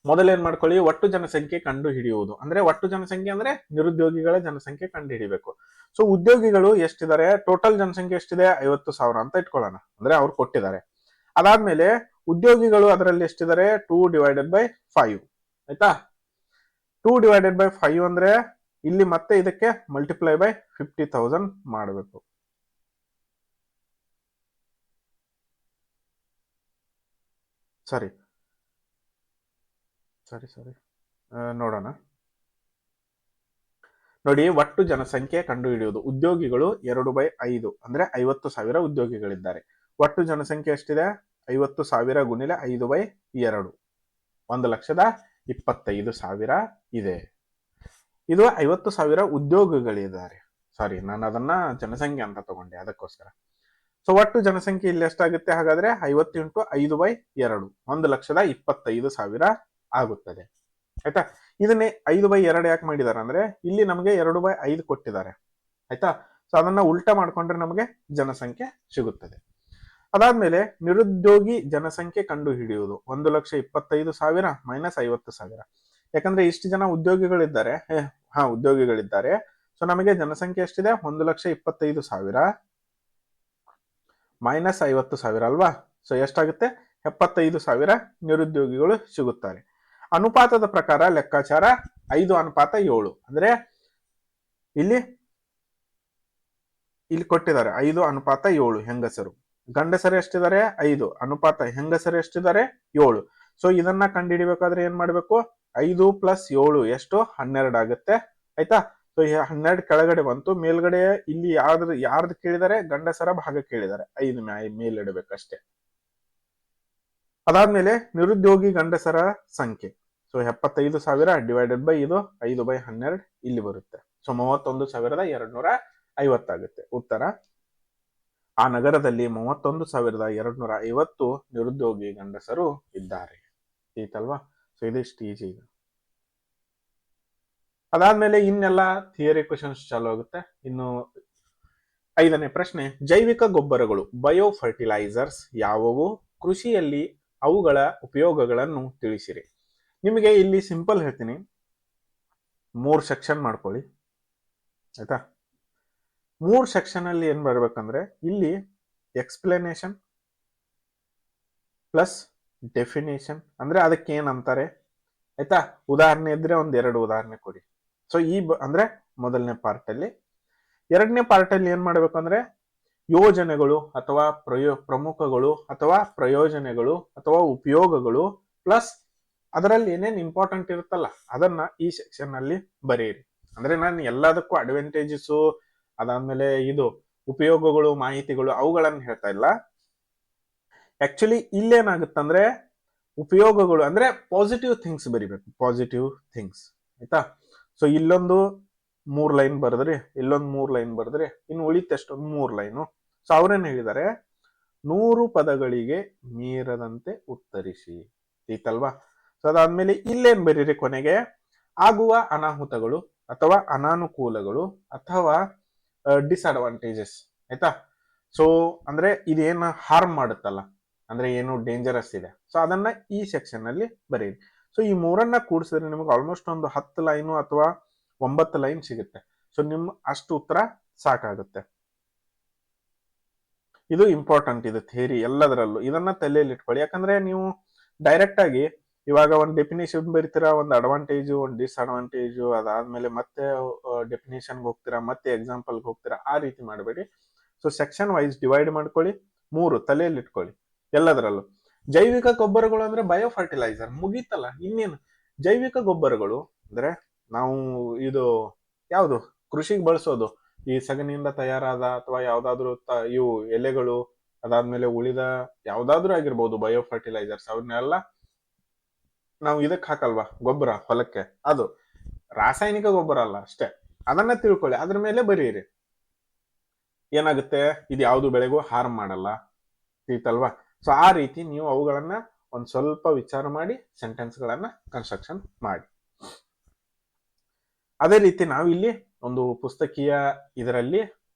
ಮೊದಲೇನ್ ಮಾಡ್ಕೊಳ್ಳಿ, ಒಟ್ಟು ಜನಸಂಖ್ಯೆ ಕಂಡು ಹಿಡಿಯುವುದು. ಅಂದ್ರೆ ಒಟ್ಟು ಜನಸಂಖ್ಯೆ ಅಂದ್ರೆ ನಿರುದ್ಯೋಗಿಗಳ ಜನಸಂಖ್ಯೆ ಕಂಡು ಹಿಡಿಬೇಕು. ಸೊ ಉದ್ಯೋಗಿಗಳು ಎಷ್ಟಿದ್ದಾರೆ, ಟೋಟಲ್ ಜನಸಂಖ್ಯೆ ಎಷ್ಟಿದೆ 50,000 ಅಂತ ಇಟ್ಕೊಳ್ಳೋಣ, ಅಂದ್ರೆ ಅವ್ರು ಕೊಟ್ಟಿದ್ದಾರೆ. ಅದಾದ್ಮೇಲೆ ಉದ್ಯೋಗಿಗಳು ಅದರಲ್ಲಿ ಎಷ್ಟಿದ್ದಾರೆ 2/5. ಆಯ್ತಾ. 2/5 ಅಂದ್ರೆ ಇಲ್ಲಿ ಮತ್ತೆ ಇದಕ್ಕೆ ಮಲ್ಟಿಪ್ಲೈ ಬೈ 50,000 ಮಾಡಬೇಕು. ಸರಿ ನೋಡೋಣ. ನೋಡಿ, ಒಟ್ಟು ಜನಸಂಖ್ಯೆ ಕಂಡು ಹಿಡಿಯುವುದು. ಉದ್ಯೋಗಿಗಳು 2/5 ಅಂದ್ರೆ 50,000 ಉದ್ಯೋಗಿಗಳಿದ್ದಾರೆ. ಒಟ್ಟು ಜನಸಂಖ್ಯೆ ಎಷ್ಟಿದೆ 50,000 ಗುಣಿಲೆ 5/2 1,25,000 ಇದೆ. ಇದು 50,000 ಉದ್ಯೋಗಿಗಳಿದ್ದಾರೆ. ಸಾರಿ, ನಾನು ಅದನ್ನ ಜನಸಂಖ್ಯೆ ಅಂತ ತಗೊಂಡೆ ಅದಕ್ಕೋಸ್ಕರ. ಸೊ ಒಟ್ಟು ಜನಸಂಖ್ಯೆ ಇಲ್ಲಿ ಎಷ್ಟಾಗುತ್ತೆ ಹಾಗಾದ್ರೆ 50 × 5/2 1,25,000 ಆಗುತ್ತದೆ. ಆಯ್ತಾ. ಇದನ್ನೇ 5/2 ಯಾಕೆ ಮಾಡಿದ್ದಾರೆ ಅಂದ್ರೆ ಇಲ್ಲಿ ನಮಗೆ 2/5 ಕೊಟ್ಟಿದ್ದಾರೆ. ಆಯ್ತಾ. ಸೊ ಅದನ್ನ ಉಲ್ಟಾ ಮಾಡ್ಕೊಂಡ್ರೆ ನಮಗೆ ಜನಸಂಖ್ಯೆ ಸಿಗುತ್ತದೆ. ಅದಾದ್ಮೇಲೆ ನಿರುದ್ಯೋಗಿ ಜನಸಂಖ್ಯೆ ಕಂಡು ಹಿಡಿಯುವುದು. 1,25,000 ಮೈನಸ್ 50,000. ಯಾಕಂದ್ರೆ ಇಷ್ಟು ಜನ ಉದ್ಯೋಗಿಗಳಿದ್ದಾರೆ. ಉದ್ಯೋಗಿಗಳಿದ್ದಾರೆ. ಸೊ ನಮಗೆ ಜನಸಂಖ್ಯೆ ಎಷ್ಟಿದೆ 1,25,000 ಮೈನಸ್ 50,000 ಅಲ್ವಾ. ಸೊ ಎಷ್ಟಾಗುತ್ತೆ 75,000 ನಿರುದ್ಯೋಗಿಗಳು ಸಿಗುತ್ತಾರೆ. ಅನುಪಾತದ ಪ್ರಕಾರ ಲೆಕ್ಕಾಚಾರ 5:7. ಅಂದ್ರೆ ಇಲ್ಲಿ ಕೊಟ್ಟಿದ್ದಾರೆ 5:7 ಹೆಂಗಸರು. ಗಂಡಸರು ಎಷ್ಟಿದ್ದಾರೆ 5 ಅನುಪಾತ ಹೆಂಗಸರು ಎಷ್ಟಿದ್ದಾರೆ 7. ಸೊ ಇದನ್ನ ಕಂಡುಹಿಡಿಬೇಕಾದ್ರೆ ಏನ್ ಮಾಡ್ಬೇಕು, 5 + 7 ಎಷ್ಟು 12 ಆಗುತ್ತೆ. ಆಯ್ತಾ. ಸೊ 12 ಕೆಳಗಡೆ ಬಂತು, ಮೇಲ್ಗಡೆ ಇಲ್ಲಿ ಯಾರ್ದು ಕೇಳಿದರೆ ಗಂಡಸರ ಭಾಗ ಕೇಳಿದ್ದಾರೆ, 5 ಮೇಲಿಡಬೇಕಷ್ಟೇ. ಅದಾದ್ಮೇಲೆ ನಿರುದ್ಯೋಗಿ ಗಂಡಸರ ಸಂಖ್ಯೆ. ಸೊ 75,000 ಡಿವೈಡೆಡ್ ಬೈ ಇದು 5/12 ಇಲ್ಲಿ ಬರುತ್ತೆ. ಸೊ 31,250 ಆಗುತ್ತೆ ಉತ್ತರ. ಆ ನಗರದಲ್ಲಿ 31,250 ನಿರುದ್ಯೋಗಿ ಗಂಡಸರು ಇದ್ದಾರೆ. ಈತಲ್ವಾ? ಸೊ ಇದಿಷ್ಟು ಈಜಿ ಇದೆ. ಅದಾದ್ಮೇಲೆ ಇನ್ನೆಲ್ಲ ಥಿಯರಿ ಕ್ವಶನ್ಸ್ ಚಾಲು ಆಗುತ್ತೆ. ಇನ್ನು 5ನೇ ಪ್ರಶ್ನೆ, ಜೈವಿಕ ಗೊಬ್ಬರಗಳು ಬಯೋ ಫರ್ಟಿಲೈಸರ್ಸ್ ಯಾವುವು? ಕೃಷಿಯಲ್ಲಿ ಅವುಗಳ ಉಪಯೋಗಗಳನ್ನು ತಿಳಿಸಿರಿ. ನಿಮಗೆ ಇಲ್ಲಿ ಸಿಂಪಲ್ ಹೇಳ್ತೀನಿ, 3 ಸೆಕ್ಷನ್ ಮಾಡ್ಕೊಳ್ಳಿ ಆಯ್ತಾ. 3 ಸೆಕ್ಷನ್ ಅಲ್ಲಿ ಏನ್ ಬರ್ಬೇಕಂದ್ರೆ ಇಲ್ಲಿ ಎಕ್ಸ್ಪ್ಲನೇಷನ್ ಪ್ಲಸ್ ಡೆಫಿನೇಷನ್, ಅಂದ್ರೆ ಅದಕ್ಕೆ ಏನಂತಾರೆ ಆಯ್ತಾ. ಉದಾಹರಣೆ ಇದ್ರೆ 1-2 ಉದಾಹರಣೆ ಕೊಡಿ. ಸೊ ಅಂದ್ರೆ ಮೊದಲನೇ ಪಾರ್ಟ್ ಅಲ್ಲಿ. 2ನೇ ಪಾರ್ಟ್ ಅಲ್ಲಿ ಏನ್ ಮಾಡ್ಬೇಕಂದ್ರೆ ಯೋಜನೆಗಳು ಅಥವಾ ಪ್ರಮುಖಗಳು ಅಥವಾ ಪ್ರಯೋಜನಗಳು ಅಥವಾ ಉಪಯೋಗಗಳು ಪ್ಲಸ್ ಅದರಲ್ಲಿ ಏನೇನ್ ಇಂಪಾರ್ಟೆಂಟ್ ಇರುತ್ತಲ್ಲ ಅದನ್ನ ಈ ಸೆಕ್ಷನ್ ಅಲ್ಲಿ ಬರೆಯಿರಿ. ಅಂದ್ರೆ ನಾನು ಎಲ್ಲದಕ್ಕೂ ಅಡ್ವಾಂಟೇಜಸ್ ಅದಾದ್ಮೇಲೆ ಇದು ಉಪಯೋಗಗಳು ಮಾಹಿತಿಗಳು ಅವುಗಳನ್ನ ಹೇಳ್ತಾ ಇಲ್ಲ. ಆಕ್ಚುಲಿ ಇಲ್ಲೇನಾಗುತ್ತಂದ್ರೆ ಉಪಯೋಗಗಳು ಅಂದ್ರೆ ಪಾಸಿಟಿವ್ ಥಿಂಗ್ಸ್ ಬರಿಬೇಕು, ಪಾಸಿಟಿವ್ ಥಿಂಗ್ಸ್ ಆಯ್ತಾ. ಸೊ ಇಲ್ಲೊಂದು 3 ಲೈನ್ ಬರೆದ್ರಿ, ಇಲ್ಲೊಂದು 3 ಲೈನ್ ಬರೆದ್ರಿ, ಇನ್ನು ಉಳಿತಷ್ಟೊಂದು 3 ಲೈನು. ಸೊ ಅವ್ರೇನ್ ಹೇಳಿದ್ದಾರೆ, 100 ಪದಗಳಿಗೆ ಮೀರದಂತೆ ಉತ್ತರಿಸಿ ಈತಲ್ವಾ. ಸೊ ಅದಾದ್ಮೇಲೆ ಇಲ್ಲೇನ್ ಬರೀರಿ ಕೊನೆಗೆ, ಆಗುವ ಅನಾಹುತಗಳು ಅಥವಾ ಅನಾನುಕೂಲಗಳು ಅಥವಾ ಡಿಸ್ಅಡ್ವಾಂಟೇಜಸ್ ಆಯ್ತಾ. ಸೊ ಅಂದ್ರೆ ಇದೇನು ಹಾರ್ಮ್ ಮಾಡುತ್ತಲ್ಲ, ಅಂದ್ರೆ ಏನು ಡೇಂಜರಸ್ ಇದೆ, ಸೊ ಅದನ್ನ ಈ ಸೆಕ್ಷನ್ ಅಲ್ಲಿ ಬರೀರಿ. ಸೊ ಈ 3ನ್ನ ಕೂಡಿಸಿದ್ರೆ ನಿಮಗೆ ಆಲ್ಮೋಸ್ಟ್ ಒಂದು 10 ಲೈನು ಅಥವಾ 9 ಲೈನ್ ಸಿಗುತ್ತೆ. ಸೊ ನಿಮ್ ಅಷ್ಟು ಉತ್ತರ ಸಾಕಾಗುತ್ತೆ. ಇದು ಇಂಪಾರ್ಟೆಂಟ್, ಇದು ಥಿಯರಿ ಎಲ್ಲದರಲ್ಲೂ, ಇದನ್ನ ತಲೆಯಲ್ಲಿ ಇಟ್ಕೊಳ್ಳಿ. ಯಾಕಂದ್ರೆ ನೀವು ಡೈರೆಕ್ಟ್ ಆಗಿ ಇವಾಗ ಒಂದು ಡೆಫಿನೇಷನ್ ಬರೀತೀರಾ, ಒಂದು ಅಡ್ವಾಂಟೇಜು ಒಂದು ಡಿಸ್ಅಡ್ವಾಂಟೇಜು, ಅದಾದ್ಮೇಲೆ ಮತ್ತೆ ಡೆಫಿನೇಷನ್ಗೆ ಹೋಗ್ತೀರಾ, ಮತ್ತೆ ಎಕ್ಸಾಂಪಲ್ಗೆ ಹೋಗ್ತೀರಾ, ಆ ರೀತಿ ಮಾಡಬೇಡಿ. ಸೊ ಸೆಕ್ಷನ್ ವೈಸ್ ಡಿವೈಡ್ ಮಾಡ್ಕೊಳ್ಳಿ, 3 ತಲೆಯಲ್ಲಿ ಇಟ್ಕೊಳ್ಳಿ ಎಲ್ಲದರಲ್ಲೂ. ಜೈವಿಕ ಗೊಬ್ಬರಗಳು ಅಂದ್ರೆ ಬಯೋ ಫರ್ಟಿಲೈಸರ್ ಮುಗೀತಲ್ಲ, ಇನ್ನೇನು. ಜೈವಿಕ ಗೊಬ್ಬರಗಳು ಅಂದ್ರೆ ನಾವು ಇದು ಯಾವುದು ಕೃಷಿಗೆ ಬಳಸೋದು, ಈ ಸಗಣಿಯಿಂದ ತಯಾರಾದ ಅಥವಾ ಯಾವ್ದಾದ್ರು ಇವು ಎಲೆಗಳು, ಅದಾದ್ಮೇಲೆ ಉಳಿದ ಯಾವ್ದಾದ್ರು ಆಗಿರ್ಬೋದು ಬಯೋ ಫರ್ಟಿಲೈಸರ್ಸ್, ಅವನ್ನೆಲ್ಲ ನಾವು ಇದಕ್ಕೆ ಹಾಕಲ್ವಾ ಗೊಬ್ಬರ ಹೊಲಕ್ಕೆ, ಅದು ರಾಸಾಯನಿಕ ಗೊಬ್ಬರ ಅಲ್ಲ ಅಷ್ಟೇ. ಅದನ್ನ ತಿಳ್ಕೊಳ್ಳಿ, ಅದ್ರ ಮೇಲೆ ಬರೀರಿ. ಏನಾಗುತ್ತೆ, ಇದು ಯಾವ್ದು ಬೆಳೆಗೂ ಹಾರ್ಮ್ ಮಾಡಲ್ಲ ಈತಲ್ವಾ. ಸೊ ಆ ರೀತಿ ನೀವು ಅವುಗಳನ್ನ ಒಂದ್ ಸ್ವಲ್ಪ ವಿಚಾರ ಮಾಡಿ ಸೆಂಟೆನ್ಸ್ ಗಳನ್ನ ಕನ್ಸ್ಟ್ರಕ್ಷನ್ ಮಾಡಿ. ಅದೇ ರೀತಿ ನಾವು ಇಲ್ಲಿ ಒಂದು ಪುಸ್ತಕೀಯ ಇದರಲ್ಲಿ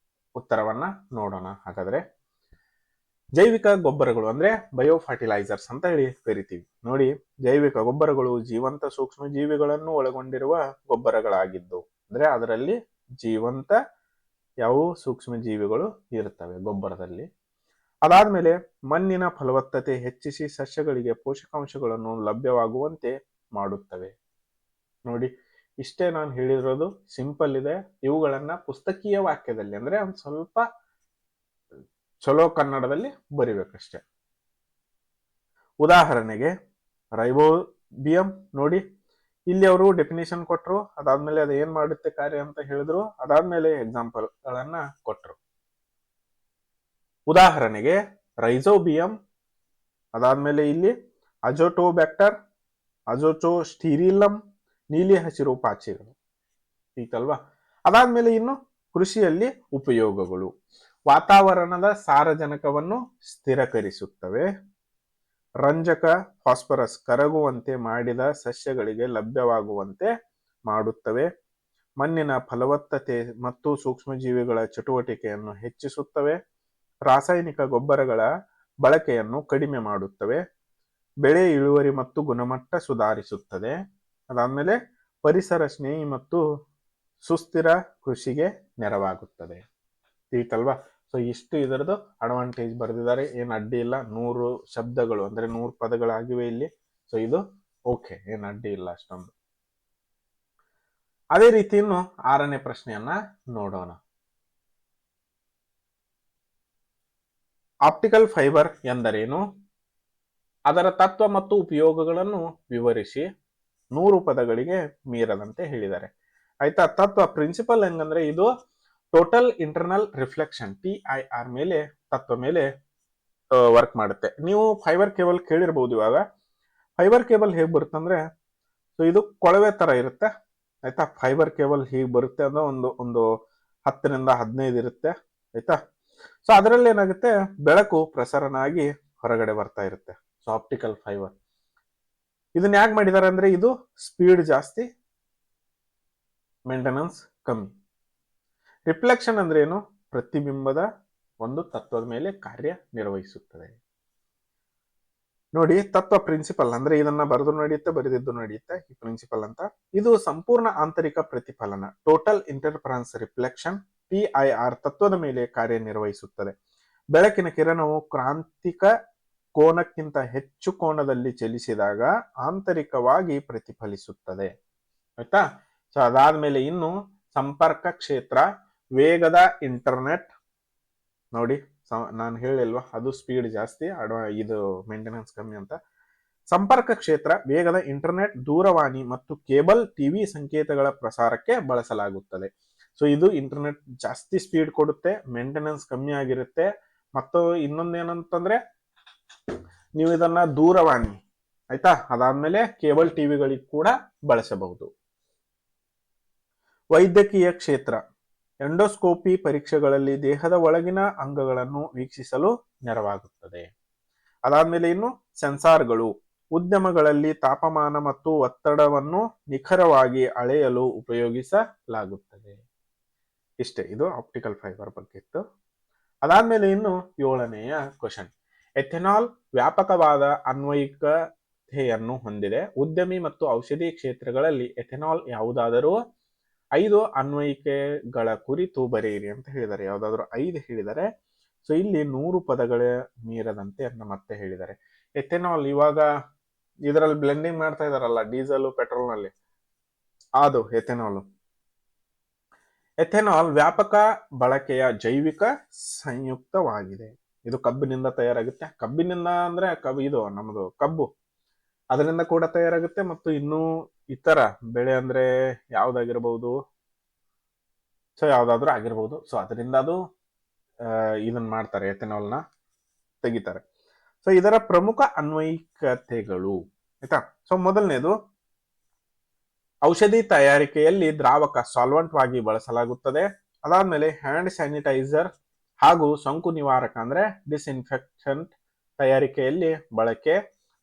ಉತ್ತರವನ್ನ ನೋಡೋಣ. ಹಾಗಾದ್ರೆ ಜೈವಿಕ ಗೊಬ್ಬರಗಳು ಅಂದ್ರೆ ಬಯೋ ಫರ್ಟಿಲೈಸರ್ಸ್ ಅಂತ ಹೇಳಿ ಕರಿತೀವಿ ನೋಡಿ. ಜೈವಿಕ ಗೊಬ್ಬರಗಳು ಜೀವಂತ ಸೂಕ್ಷ್ಮ ಜೀವಿಗಳನ್ನು ಒಳಗೊಂಡಿರುವ ಗೊಬ್ಬರಗಳಾಗಿದ್ದು, ಅಂದ್ರೆ ಅದರಲ್ಲಿ ಜೀವಂತ ಯಾವ ಸೂಕ್ಷ್ಮ ಜೀವಿಗಳು ಇರ್ತವೆ ಗೊಬ್ಬರದಲ್ಲಿ. ಅದಾದ್ಮೇಲೆ ಮಣ್ಣಿನ ಫಲವತ್ತತೆ ಹೆಚ್ಚಿಸಿ ಸಸ್ಯಗಳಿಗೆ ಪೋಷಕಾಂಶಗಳನ್ನು ಲಭ್ಯವಾಗುವಂತೆ ಮಾಡುತ್ತವೆ. ನೋಡಿ, ಇಷ್ಟೇ ನಾನು ಹೇಳಿರೋದು, ಸಿಂಪಲ್ ಇದೆ. ಇವುಗಳನ್ನ ಪುಸ್ತಕೀಯ ವಾಕ್ಯದಲ್ಲಿ ಅಂದ್ರೆ ಒಂದ್ ಸ್ವಲ್ಪ ಚಲೋ ಕನ್ನಡದಲ್ಲಿ ಬರಿಬೇಕಷ್ಟೆ. ಉದಾಹರಣೆಗೆ ರೈಬೋಬಿಯಂ ನೋಡಿ, ಇಲ್ಲಿ ಅವರು ಡೆಫಿನೇಷನ್ ಕೊಟ್ರು, ಅದಾದ್ಮೇಲೆ ಅದು ಏನ್ ಮಾಡುತ್ತೆ ಕಾರ್ಯ ಅಂತ ಹೇಳಿದ್ರು, ಅದಾದ್ಮೇಲೆ ಎಕ್ಸಾಂಪಲ್ ಗಳನ್ನ ಕೊಟ್ರು. ಉದಾಹರಣೆಗೆ ರೈಜೋಬಿಯಂ, ಅದಾದ್ಮೇಲೆ ಇಲ್ಲಿ ಅಜೋಟೋಬ್ಯಾಕ್ಟರ್, ಅಜೋಟೋಸ್ಟಿರಿಲಂ, ನೀಲಿ ಹಸಿರು ಪಾಚಿಗಳು ಈತಲ್ವಾ. ಅದಾದ್ಮೇಲೆ ಇನ್ನು ಕೃಷಿಯಲ್ಲಿ ಉಪಯೋಗಗಳು, ವಾತಾವರಣದ ಸಾರಜನಕವನ್ನು ಸ್ಥಿರಕರಿಸುತ್ತವೆ, ರಂಜಕ ಫಾಸ್ಫರಸ್ ಕರಗುವಂತೆ ಮಾಡಿದ ಸಸ್ಯಗಳಿಗೆ ಲಭ್ಯವಾಗುವಂತೆ ಮಾಡುತ್ತವೆ, ಮಣ್ಣಿನ ಫಲವತ್ತತೆ ಮತ್ತು ಸೂಕ್ಷ್ಮಜೀವಿಗಳ ಚಟುವಟಿಕೆಯನ್ನು ಹೆಚ್ಚಿಸುತ್ತವೆ, ರಾಸಾಯನಿಕ ಗೊಬ್ಬರಗಳ ಬಳಕೆಯನ್ನು ಕಡಿಮೆ ಮಾಡುತ್ತವೆ, ಬೆಳೆ ಇಳುವರಿ ಮತ್ತು ಗುಣಮಟ್ಟ ಸುಧಾರಿಸುತ್ತದೆ, ಅದಾದ್ಮೇಲೆ ಪರಿಸರ ಸ್ನೇಹಿ ಮತ್ತು ಸುಸ್ಥಿರ ಕೃಷಿಗೆ ನೆರವಾಗುತ್ತದೆ ಈತಲ್ವಾ. ಸೊ ಇಷ್ಟು ಇದರದ್ದು ಅಡ್ವಾಂಟೇಜ್ ಬರೆದಿದ್ದಾರೆ, ಏನ್ ಅಡ್ಡಿ ಇಲ್ಲ. 100 ಶಬ್ದಗಳು ಅಂದ್ರೆ 100 ಪದಗಳಾಗಿವೆ ಇಲ್ಲಿ. ಸೊ ಇದು ಓಕೆ, ಏನ್ ಅಡ್ಡಿ ಇಲ್ಲ ಅಷ್ಟೊಂದು. ಅದೇ ರೀತಿ ಇನ್ನು 6ನೇ ಪ್ರಶ್ನೆಯನ್ನ ನೋಡೋಣ. ಆಪ್ಟಿಕಲ್ ಫೈಬರ್ ಎಂದರೇನು? ಅದರ ತತ್ವ ಮತ್ತು ಉಪಯೋಗಗಳನ್ನು ವಿವರಿಸಿ. 100 ಪದಗಳಿಗೆ ಮೀರದಂತೆ ಹೇಳಿದ್ದಾರೆ ಆಯ್ತಾ. ತತ್ವ ಪ್ರಿನ್ಸಿಪಲ್ ಹೆಂಗಂದ್ರೆ ಇದು ಟೋಟಲ್ ಇಂಟರ್ನಲ್ ರಿಫ್ಲೆಕ್ಷನ್ TIR ಮೇಲೆ, ತತ್ವ ಮೇಲೆ ವರ್ಕ್ ಮಾಡುತ್ತೆ. ನೀವು ಫೈಬರ್ ಕೇಬಲ್ ಕೇಳಿರ್ಬೋದು. ಇವಾಗ ಫೈಬರ್ ಕೇಬಲ್ ಹೇಗೆ ಬರುತ್ತೆ ಅಂದ್ರೆ, ಸೊ ಇದು ಕೊಳವೆ ತರ ಇರುತ್ತೆ ಆಯ್ತಾ. ಫೈಬರ್ ಕೇಬಲ್ ಹೀಗೆ ಬರುತ್ತೆ ಅಂದ್ರೆ ಒಂದು 10ರಿಂದ 15 ಇರುತ್ತೆ ಆಯ್ತಾ. ಸೊ ಅದರಲ್ಲಿ ಏನಾಗುತ್ತೆ, ಬೆಳಕು ಪ್ರಸರಣ ಆಗಿ ಹೊರಗಡೆ ಬರ್ತಾ ಇರುತ್ತೆ. ಸೊ ಆಪ್ಟಿಕಲ್ ಫೈಬರ್ ಇದನ್ನ ಯಾಕೆ ಮಾಡಿದ್ದಾರೆ ಅಂದ್ರೆ, ಇದು ಸ್ಪೀಡ್ ಜಾಸ್ತಿ, ಮೇಂಟೆನೆನ್ಸ್ ಕಮ್ಮಿ. ರಿಫ್ಲೆಕ್ಷನ್ ಅಂದ್ರೆ ಏನು, ಪ್ರತಿಬಿಂಬದ ಒಂದು ತತ್ವದ ಮೇಲೆ ಕಾರ್ಯ ನಿರ್ವಹಿಸುತ್ತದೆ. ನೋಡಿ, ತತ್ವ ಪ್ರಿನ್ಸಿಪಲ್ ಅಂದ್ರೆ ಇದನ್ನ ಬರೆದು ನಡೆಯುತ್ತೆ, ಬರೆದಿದ್ದು ನಡೆಯುತ್ತೆ, ಈ ಪ್ರಿನ್ಸಿಪಲ್ ಅಂತ. ಇದು ಸಂಪೂರ್ಣ ಆಂತರಿಕ ಪ್ರತಿಫಲನ, ಟೋಟಲ್ ಇಂಟರ್ಫರೆನ್ಸ್ ರಿಫ್ಲೆಕ್ಷನ್, TIR ತತ್ವದ ಮೇಲೆ ಕಾರ್ಯನಿರ್ವಹಿಸುತ್ತದೆ. ಬೆಳಕಿನ ಕಿರಣವು ಕ್ರಾಂತಿಕ ಕೋನಕ್ಕಿಂತ ಹೆಚ್ಚು ಕೋನದಲ್ಲಿ ಚಲಿಸಿದಾಗ ಆಂತರಿಕವಾಗಿ ಪ್ರತಿಫಲಿಸುತ್ತದೆ ಆಯ್ತಾ. ಸೊ ಅದಾದ್ಮೇಲೆ ಇನ್ನು ಸಂಪರ್ಕ ಕ್ಷೇತ್ರ, ವೇಗದ ಇಂಟರ್ನೆಟ್. ನೋಡಿ, ನಾನು ಹೇಳಿಲ್ವಾ ಅದು ಸ್ಪೀಡ್ ಜಾಸ್ತಿ, ಇದು ಮೇಂಟೆನೆನ್ಸ್ ಕಮ್ಮಿ ಅಂತ. ಸಂಪರ್ಕ ಕ್ಷೇತ್ರ, ವೇಗದ ಇಂಟರ್ನೆಟ್, ದೂರವಾಣಿ ಮತ್ತು ಕೇಬಲ್ ಟಿವಿ ಸಂಕೇತಗಳ ಪ್ರಸಾರಕ್ಕೆ ಬಳಸಲಾಗುತ್ತದೆ. ಸೊ ಇದು ಇಂಟರ್ನೆಟ್ ಜಾಸ್ತಿ ಸ್ಪೀಡ್ ಕೊಡುತ್ತೆ, ಮೇಂಟೆನೆನ್ಸ್ ಕಮ್ಮಿ ಆಗಿರುತ್ತೆ. ಮತ್ತು ಇನ್ನೊಂದೇನಂತಂದ್ರೆ, ನೀವು ಇದನ್ನ ದೂರವಾಣಿ ಆಯ್ತಾ, ಅದಾದ್ಮೇಲೆ ಕೇಬಲ್ ಟಿವಿಗಳಿಗೆ ಕೂಡ ಬಳಸಬಹುದು. ವೈದ್ಯಕೀಯ ಕ್ಷೇತ್ರ, ಎಂಡೋಸ್ಕೋಪಿ ಪರೀಕ್ಷೆಗಳಲ್ಲಿ ದೇಹದ ಒಳಗಿನ ಅಂಗಗಳನ್ನು ವೀಕ್ಷಿಸಲು ನೆರವಾಗುತ್ತದೆ. ಅದಾದ್ಮೇಲೆ ಇನ್ನು ಸೆನ್ಸಾರ್ಗಳು, ಉದ್ಯಮಗಳಲ್ಲಿ ತಾಪಮಾನ ಮತ್ತು ಒತ್ತಡವನ್ನು ನಿಖರವಾಗಿ ಅಳೆಯಲು ಉಪಯೋಗಿಸಲಾಗುತ್ತದೆ. ಇಷ್ಟೇ, ಇದು ಆಪ್ಟಿಕಲ್ ಫೈಬರ್ ಬಗ್ಗೆ ಇತ್ತು. ಅದಾದ್ಮೇಲೆ ಇನ್ನು 7ನೆಯ ಕ್ವಶನ್. ಎಥೆನಾಲ್ ವ್ಯಾಪಕವಾದ ಅನ್ವಯಿಕತೆಯನ್ನು ಹೊಂದಿದೆ. ಉದ್ಯಮಿ ಮತ್ತು ಔಷಧಿ ಕ್ಷೇತ್ರಗಳಲ್ಲಿ ಎಥೆನಾಲ್ ಯಾವುದಾದರೂ 5 ಅನ್ವಯಿಕೆಗಳ ಕುರಿತು ಬರೆಯಿರಿ ಅಂತ ಹೇಳಿದ್ದಾರೆ. ಯಾವುದಾದ್ರೂ 5 ಹೇಳಿದ್ದಾರೆ. ಸೊ ಇಲ್ಲಿ 100 ಪದಗಳ ಮೀರದಂತೆ ಅಂತ ಮತ್ತೆ ಹೇಳಿದ್ದಾರೆ. ಎಥೆನಾಲ್ ಇವಾಗ ಇದರಲ್ಲಿ ಬ್ಲೆಂಡಿಂಗ್ ಮಾಡ್ತಾ ಇದಾರಲ್ಲ, ಡೀಸೆಲ್ ಪೆಟ್ರೋಲ್ ನಲ್ಲಿ, ಅದು ಎಥೆನಾಲ್. ಎಥೆನಾಲ್ ವ್ಯಾಪಕ ಬಳಕೆಯ ಜೈವಿಕ ಸಂಯುಕ್ತವಾಗಿದೆ. ಇದು ಕಬ್ಬಿನಿಂದ ತಯಾರಾಗುತ್ತೆ. ಕಬ್ಬಿನಿಂದ ಅಂದ್ರೆ ಇದು ನಮ್ಮದು ಕಬ್ಬು, ಅದರಿಂದ ಕೂಡ ತಯಾರಾಗುತ್ತೆ. ಮತ್ತು ಇನ್ನೂ ಇತರ ಬೆಳೆ ಅಂದ್ರೆ ಯಾವ್ದಾಗಿರ್ಬಹುದು, ಸೊ ಯಾವ್ದಾದ್ರೂ ಆಗಿರ್ಬಹುದು. ಸೊ ಅದರಿಂದ ಅದು ಇದನ್ನ ಮಾಡ್ತಾರೆ, ಎಥೆನಾಲ್ನ ತೆಗಿತಾರೆ. ಸೊ ಇದರ ಪ್ರಮುಖ ಅನ್ವಯಿಕತೆಗಳು ಆಯ್ತಾ. ಸೊ ಮೊದಲನೇದು, ಔಷಧಿ ತಯಾರಿಕೆಯಲ್ಲಿ ದ್ರಾವಕ ಸಾಲ್ವೆಂಟ್ ವಾಗಿ ಬಳಸಲಾಗುತ್ತದೆ. ಅದಾದ್ಮೇಲೆ ಹ್ಯಾಂಡ್ ಸ್ಯಾನಿಟೈಸರ್ ಹಾಗೂ ಸೋಂಕು ನಿವಾರಕ ಅಂದ್ರೆ ಡಿಸ್ಇನ್ಫೆಕ್ಟೆಂಟ್ ತಯಾರಿಕೆಯಲ್ಲಿ ಬಳಕೆ.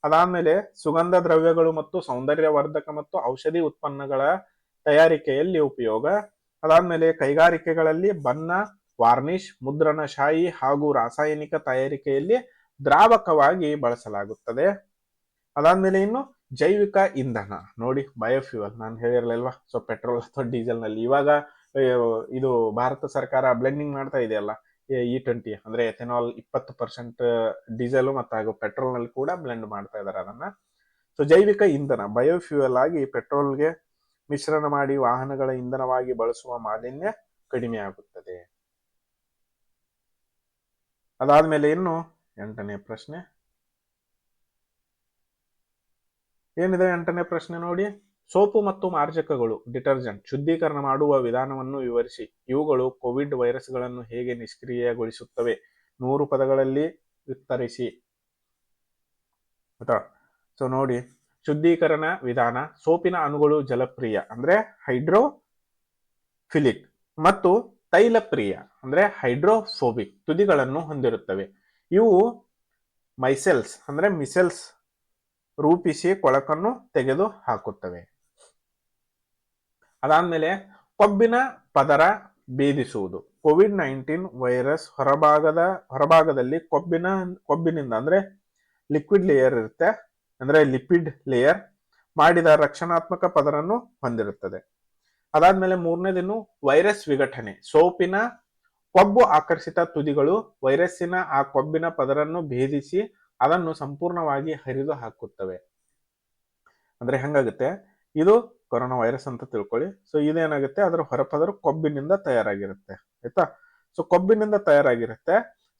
ಅದಾದ್ಮೇಲೆ ಸುಗಂಧ ದ್ರವ್ಯಗಳು ಮತ್ತು ಸೌಂದರ್ಯವರ್ಧಕ ಮತ್ತು ಔಷಧಿ ಉತ್ಪನ್ನಗಳ ತಯಾರಿಕೆಯಲ್ಲಿ ಉಪಯೋಗ. ಅದಾದ್ಮೇಲೆ ಕೈಗಾರಿಕೆಗಳಲ್ಲಿ ಬಣ್ಣ, ವಾರ್ನಿಷ್, ಮುದ್ರಣ ಶಾಯಿ ಹಾಗೂ ರಾಸಾಯನಿಕ ತಯಾರಿಕೆಯಲ್ಲಿ ದ್ರಾವಕವಾಗಿ ಬಳಸಲಾಗುತ್ತದೆ. ಅದಾದ್ಮೇಲೆ ಇನ್ನು ಜೈವಿಕ ಇಂಧನ, ನೋಡಿ ಬಯೋಫ್ಯೂಯಲ್ ನಾನು ಹೇಳಿರ್ಲಿಲ್ವಾ. ಸೊ ಪೆಟ್ರೋಲ್ ಅಥವಾ ಡೀಸೆಲ್ ನಲ್ಲಿ ಇವಾಗ ಇದು ಭಾರತ ಸರ್ಕಾರ ಬ್ಲೆಂಡಿಂಗ್ ಮಾಡ್ತಾ ಇದೆಯಲ್ಲ, E20 ಅಂದ್ರೆ ಎಥೆನಾಲ್ 20% ಡೀಸೆಲ್ ಮತ್ತು ಹಾಗೂ ಪೆಟ್ರೋಲ್ ನಲ್ಲಿ ಕೂಡ ಬ್ಲೆಂಡ್ ಮಾಡ್ತಾ ಇದಾರೆ ಅದನ್ನ. ಸೊ ಜೈವಿಕ ಇಂಧನ ಬಯೋಫ್ಯೂಯಲ್ ಆಗಿ ಪೆಟ್ರೋಲ್ಗೆ ಮಿಶ್ರಣ ಮಾಡಿ ವಾಹನಗಳ ಇಂಧನವಾಗಿ ಬಳಸುವ ಮಾಲಿನ್ಯ ಕಡಿಮೆ ಆಗುತ್ತದೆ. ಅದಾದ್ಮೇಲೆ ಇನ್ನು 8ನೇ ಪ್ರಶ್ನೆ ಏನಿದೆ. 8ನೇ ಪ್ರಶ್ನೆ ನೋಡಿ, ಸೋಪು ಮತ್ತು ಮಾರ್ಜಕಗಳು ಡಿಟರ್ಜೆಂಟ್ ಶುದ್ಧೀಕರಣ ಮಾಡುವ ವಿಧಾನವನ್ನು ವಿವರಿಸಿ. ಇವುಗಳು ಕೋವಿಡ್ ವೈರಸ್ಗಳನ್ನು ಹೇಗೆ ನಿಷ್ಕ್ರಿಯಗೊಳಿಸುತ್ತವೆ? 100 ಪದಗಳಲ್ಲಿ ಉತ್ತರಿಸಿ. ಸೊ ನೋಡಿ, ಶುದ್ಧೀಕರಣ ವಿಧಾನ, ಸೋಪಿನ ಅಣುಗಳು ಜಲಪ್ರಿಯ ಅಂದ್ರೆ ಹೈಡ್ರೋಫಿಲಿಕ್ ಮತ್ತು ತೈಲಪ್ರಿಯ ಅಂದ್ರೆ ಹೈಡ್ರೋಫೋಬಿಕ್ ತುದಿಗಳನ್ನು ಹೊಂದಿರುತ್ತವೆ. ಇವು ಮಿಸೆಲ್ಸ್ ರೂಪಿಸಿ ಕೊಳಕನ್ನು ತೆಗೆದು ಹಾಕುತ್ತವೆ. ಅದಾದ್ಮೇಲೆ ಕೊಬ್ಬಿನ ಪದರ ಭೇದಿಸುವುದು. ಕೋವಿಡ್-19 ವೈರಸ್ ಹೊರಭಾಗದಲ್ಲಿ ಕೊಬ್ಬಿನಿಂದ ಅಂದ್ರೆ ಲಿಕ್ವಿಡ್ ಲೇಯರ್ ಇರುತ್ತೆ, ಅಂದ್ರೆ ಲಿಪಿಡ್ ಲೇಯರ್ ಮಾಡಿದ ರಕ್ಷಣಾತ್ಮಕ ಪದರನ್ನು ಹೊಂದಿರುತ್ತದೆ. ಅದಾದ್ಮೇಲೆ 3ನೇದಿನ್ನು ವೈರಸ್ ವಿಘಟನೆ. ಸೋಪಿನ ಕೊಬ್ಬು ಆಕರ್ಷಿತ ತುದಿಗಳು ವೈರಸ್ಸಿನ ಆ ಕೊಬ್ಬಿನ ಪದರನ್ನು ಭೇದಿಸಿ ಅದನ್ನು ಸಂಪೂರ್ಣವಾಗಿ ಹರಿದು ಹಾಕುತ್ತವೆ. ಅಂದ್ರೆ ಹೆಂಗಾಗುತ್ತೆ, ಇದು ಕೊರೋನಾ ವೈರಸ್ ಅಂತ ತಿಳ್ಕೊಳ್ಳಿ. ಸೊ ಇದೇನಾಗುತ್ತೆ, ಅದರ ಹೊರಪದರ ಕೊಬ್ಬಿನಿಂದ ತಯಾರಾಗಿರುತ್ತೆ ಆಯ್ತಾ. ಸೊ ಕೊಬ್ಬಿನಿಂದ ತಯಾರಾಗಿರುತ್ತೆ.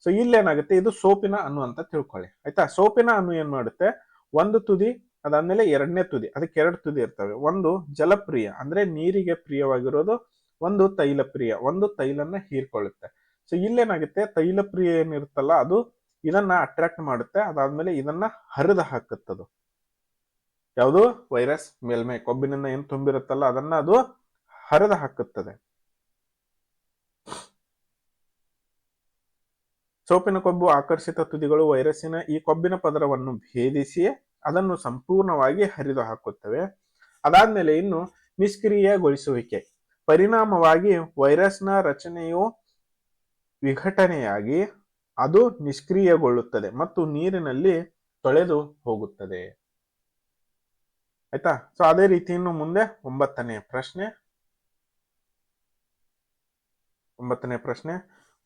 ಸೊ ಇಲ್ಲೇನಾಗುತ್ತೆ, ಇದು ಸೋಪಿನ ಅಣು ಅಂತ ತಿಳ್ಕೊಳ್ಳಿ ಆಯ್ತಾ. ಸೋಪಿನ ಅಣು ಏನ್ ಮಾಡುತ್ತೆ, ಒಂದು ತುದಿ, ಅದಾದ್ಮೇಲೆ 2ನೇ ತುದಿ, ಅದಕ್ಕೆ 2 ತುದಿ ಇರ್ತವೆ. ಒಂದು ಜಲಪ್ರಿಯ ಅಂದ್ರೆ ನೀರಿಗೆ ಪ್ರಿಯವಾಗಿರೋದು, ಒಂದು ತೈಲಪ್ರಿಯ, ಒಂದು ತೈಲನ್ನ ಹೀರ್ಕೊಳ್ಳುತ್ತೆ. ಸೊ ಇಲ್ಲೇನಾಗುತ್ತೆ, ತೈಲಪ್ರಿಯ ಏನಿರುತ್ತಲ್ಲ ಅದು ಇದನ್ನ ಅಟ್ರಾಕ್ಟ್ ಮಾಡುತ್ತೆ. ಅದಾದ್ಮೇಲೆ ಇದನ್ನ ಹರಿದು ಹಾಕುತ್ತದು. ಯಾವುದು? ವೈರಸ್ ಮೇಲ್ಮೈ ಕೊಬ್ಬಿನಿಂದ ಏನ್ ತುಂಬಿರುತ್ತಲ್ಲ ಅದನ್ನ ಅದು ಹರಿದು ಹಾಕುತ್ತದೆ. ಸೋಪಿನ ಕೊಬ್ಬು ಆಕರ್ಷಿತ ತುದಿಗಳು ವೈರಸ್ಸಿನ ಈ ಕೊಬ್ಬಿನ ಪದರವನ್ನು ಭೇದಿಸಿ ಅದನ್ನು ಸಂಪೂರ್ಣವಾಗಿ ಹರಿದು ಹಾಕುತ್ತವೆ. ಅದಾದ್ಮೇಲೆ ಇನ್ನು ನಿಷ್ಕ್ರಿಯಗೊಳಿಸುವಿಕೆ. ಪರಿಣಾಮವಾಗಿ ವೈರಸ್ನ ರಚನೆಯು ವಿಘಟನೆಯಾಗಿ ಅದು ನಿಷ್ಕ್ರಿಯಗೊಳ್ಳುತ್ತದೆ ಮತ್ತು ನೀರಿನಲ್ಲಿ ತೊಳೆದು ಹೋಗುತ್ತದೆ. ಆಯ್ತಾ? ಸೊ ಅದೇ ರೀತಿ ಇನ್ನು ಮುಂದೆ 9ನೇ ಪ್ರಶ್ನೆ.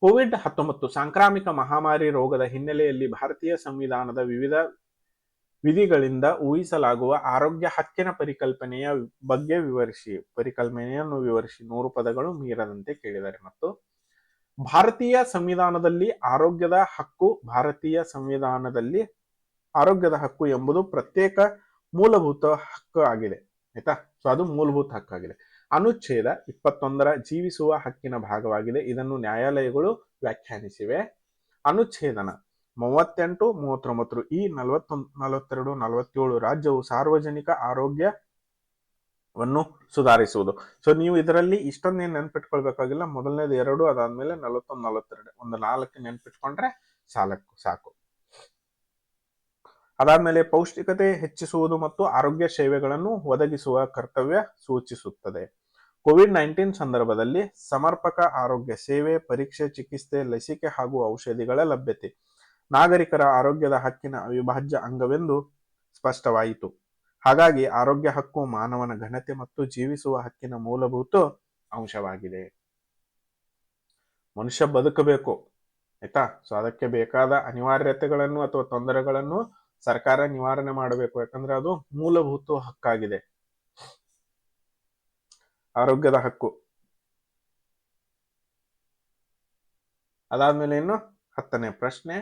ಕೋವಿಡ್-19 ಸಾಂಕ್ರಾಮಿಕ ಮಹಾಮಾರಿ ರೋಗದ ಹಿನ್ನೆಲೆಯಲ್ಲಿ ಭಾರತೀಯ ಸಂವಿಧಾನದ ವಿವಿಧ ವಿಧಿಗಳಿಂದ ಊಹಿಸಲಾಗುವ ಆರೋಗ್ಯ ಹಕ್ಕಿನ ಪರಿಕಲ್ಪನೆಯ ಬಗ್ಗೆ ಪರಿಕಲ್ಪನೆಯನ್ನು ವಿವರಿಸಿ. 100 ಪದಗಳು ಮೀರದಂತೆ ಕೇಳಿದ್ದಾರೆ. ಮತ್ತು ಭಾರತೀಯ ಸಂವಿಧಾನದಲ್ಲಿ ಆರೋಗ್ಯದ ಹಕ್ಕು ಎಂಬುದು ಪ್ರತ್ಯೇಕ ಮೂಲಭೂತ ಹಕ್ಕು ಆಗಿದೆ. ಆಯ್ತಾ? ಸೊ ಅದು ಮೂಲಭೂತ ಹಕ್ಕಾಗಿದೆ. ಅನುಚ್ಛೇದ 21 ಜೀವಿಸುವ ಹಕ್ಕಿನ ಭಾಗವಾಗಿದೆ. ಇದನ್ನು ನ್ಯಾಯಾಲಯಗಳು ವ್ಯಾಖ್ಯಾನಿಸಿವೆ. ಅನುಚ್ಛೇದನ 38, 39 ಈ 41, 42, 47 ರಾಜ್ಯವು ಸಾರ್ವಜನಿಕ ಆರೋಗ್ಯವನ್ನು ಸುಧಾರಿಸುವುದು. ಸೊ ನೀವು ಇದರಲ್ಲಿ ಇಷ್ಟೊಂದೇನು ನೆನ್ಪಿಟ್ಕೊಳ್ಬೇಕಾಗಿಲ್ಲ. ಮೊದಲನೇದು 2, ಅದಾದ್ಮೇಲೆ 41, 42 ಒಂದು 4 ನೆನ್ಪಿಟ್ಕೊಂಡ್ರೆ ಸಾಕು. ಅದಾದ್ಮೇಲೆ ಪೌಷ್ಟಿಕತೆ ಹೆಚ್ಚಿಸುವುದು ಮತ್ತು ಆರೋಗ್ಯ ಸೇವೆಗಳನ್ನು ಒದಗಿಸುವ ಕರ್ತವ್ಯ ಸೂಚಿಸುತ್ತದೆ. ಕೋವಿಡ್-19 ಸಂದರ್ಭದಲ್ಲಿ ಸಮರ್ಪಕ ಆರೋಗ್ಯ ಸೇವೆ, ಪರೀಕ್ಷೆ, ಚಿಕಿತ್ಸೆ, ಲಸಿಕೆ ಹಾಗೂ ಔಷಧಿಗಳ ಲಭ್ಯತೆ ನಾಗರಿಕರ ಆರೋಗ್ಯದ ಹಕ್ಕಿನ ಅವಿಭಾಜ್ಯ ಅಂಗವೆಂದು ಸ್ಪಷ್ಟವಾಯಿತು. ಹಾಗಾಗಿ ಆರೋಗ್ಯ ಹಕ್ಕು ಮಾನವನ ಘನತೆ ಮತ್ತು ಜೀವಿಸುವ ಹಕ್ಕಿನ ಮೂಲಭೂತ ಅಂಶವಾಗಿದೆ. ಮನುಷ್ಯ ಬದುಕಬೇಕು. ಆಯ್ತಾ? ಸೊ ಅದಕ್ಕೆ ಬೇಕಾದ ಅನಿವಾರ್ಯತೆಗಳನ್ನು ಅಥವಾ ತೊಂದರೆಗಳನ್ನು ಸರ್ಕಾರ ನಿವಾರಣೆ ಮಾಡಬೇಕು. ಯಾಕಂದ್ರೆ ಅದು ಮೂಲಭೂತ ಹಕ್ಕಾಗಿದೆ, ಆರೋಗ್ಯದ ಹಕ್ಕು. ಅದಾದ್ಮೇಲೆ ಇನ್ನು 10ನೇ ಪ್ರಶ್ನೆ.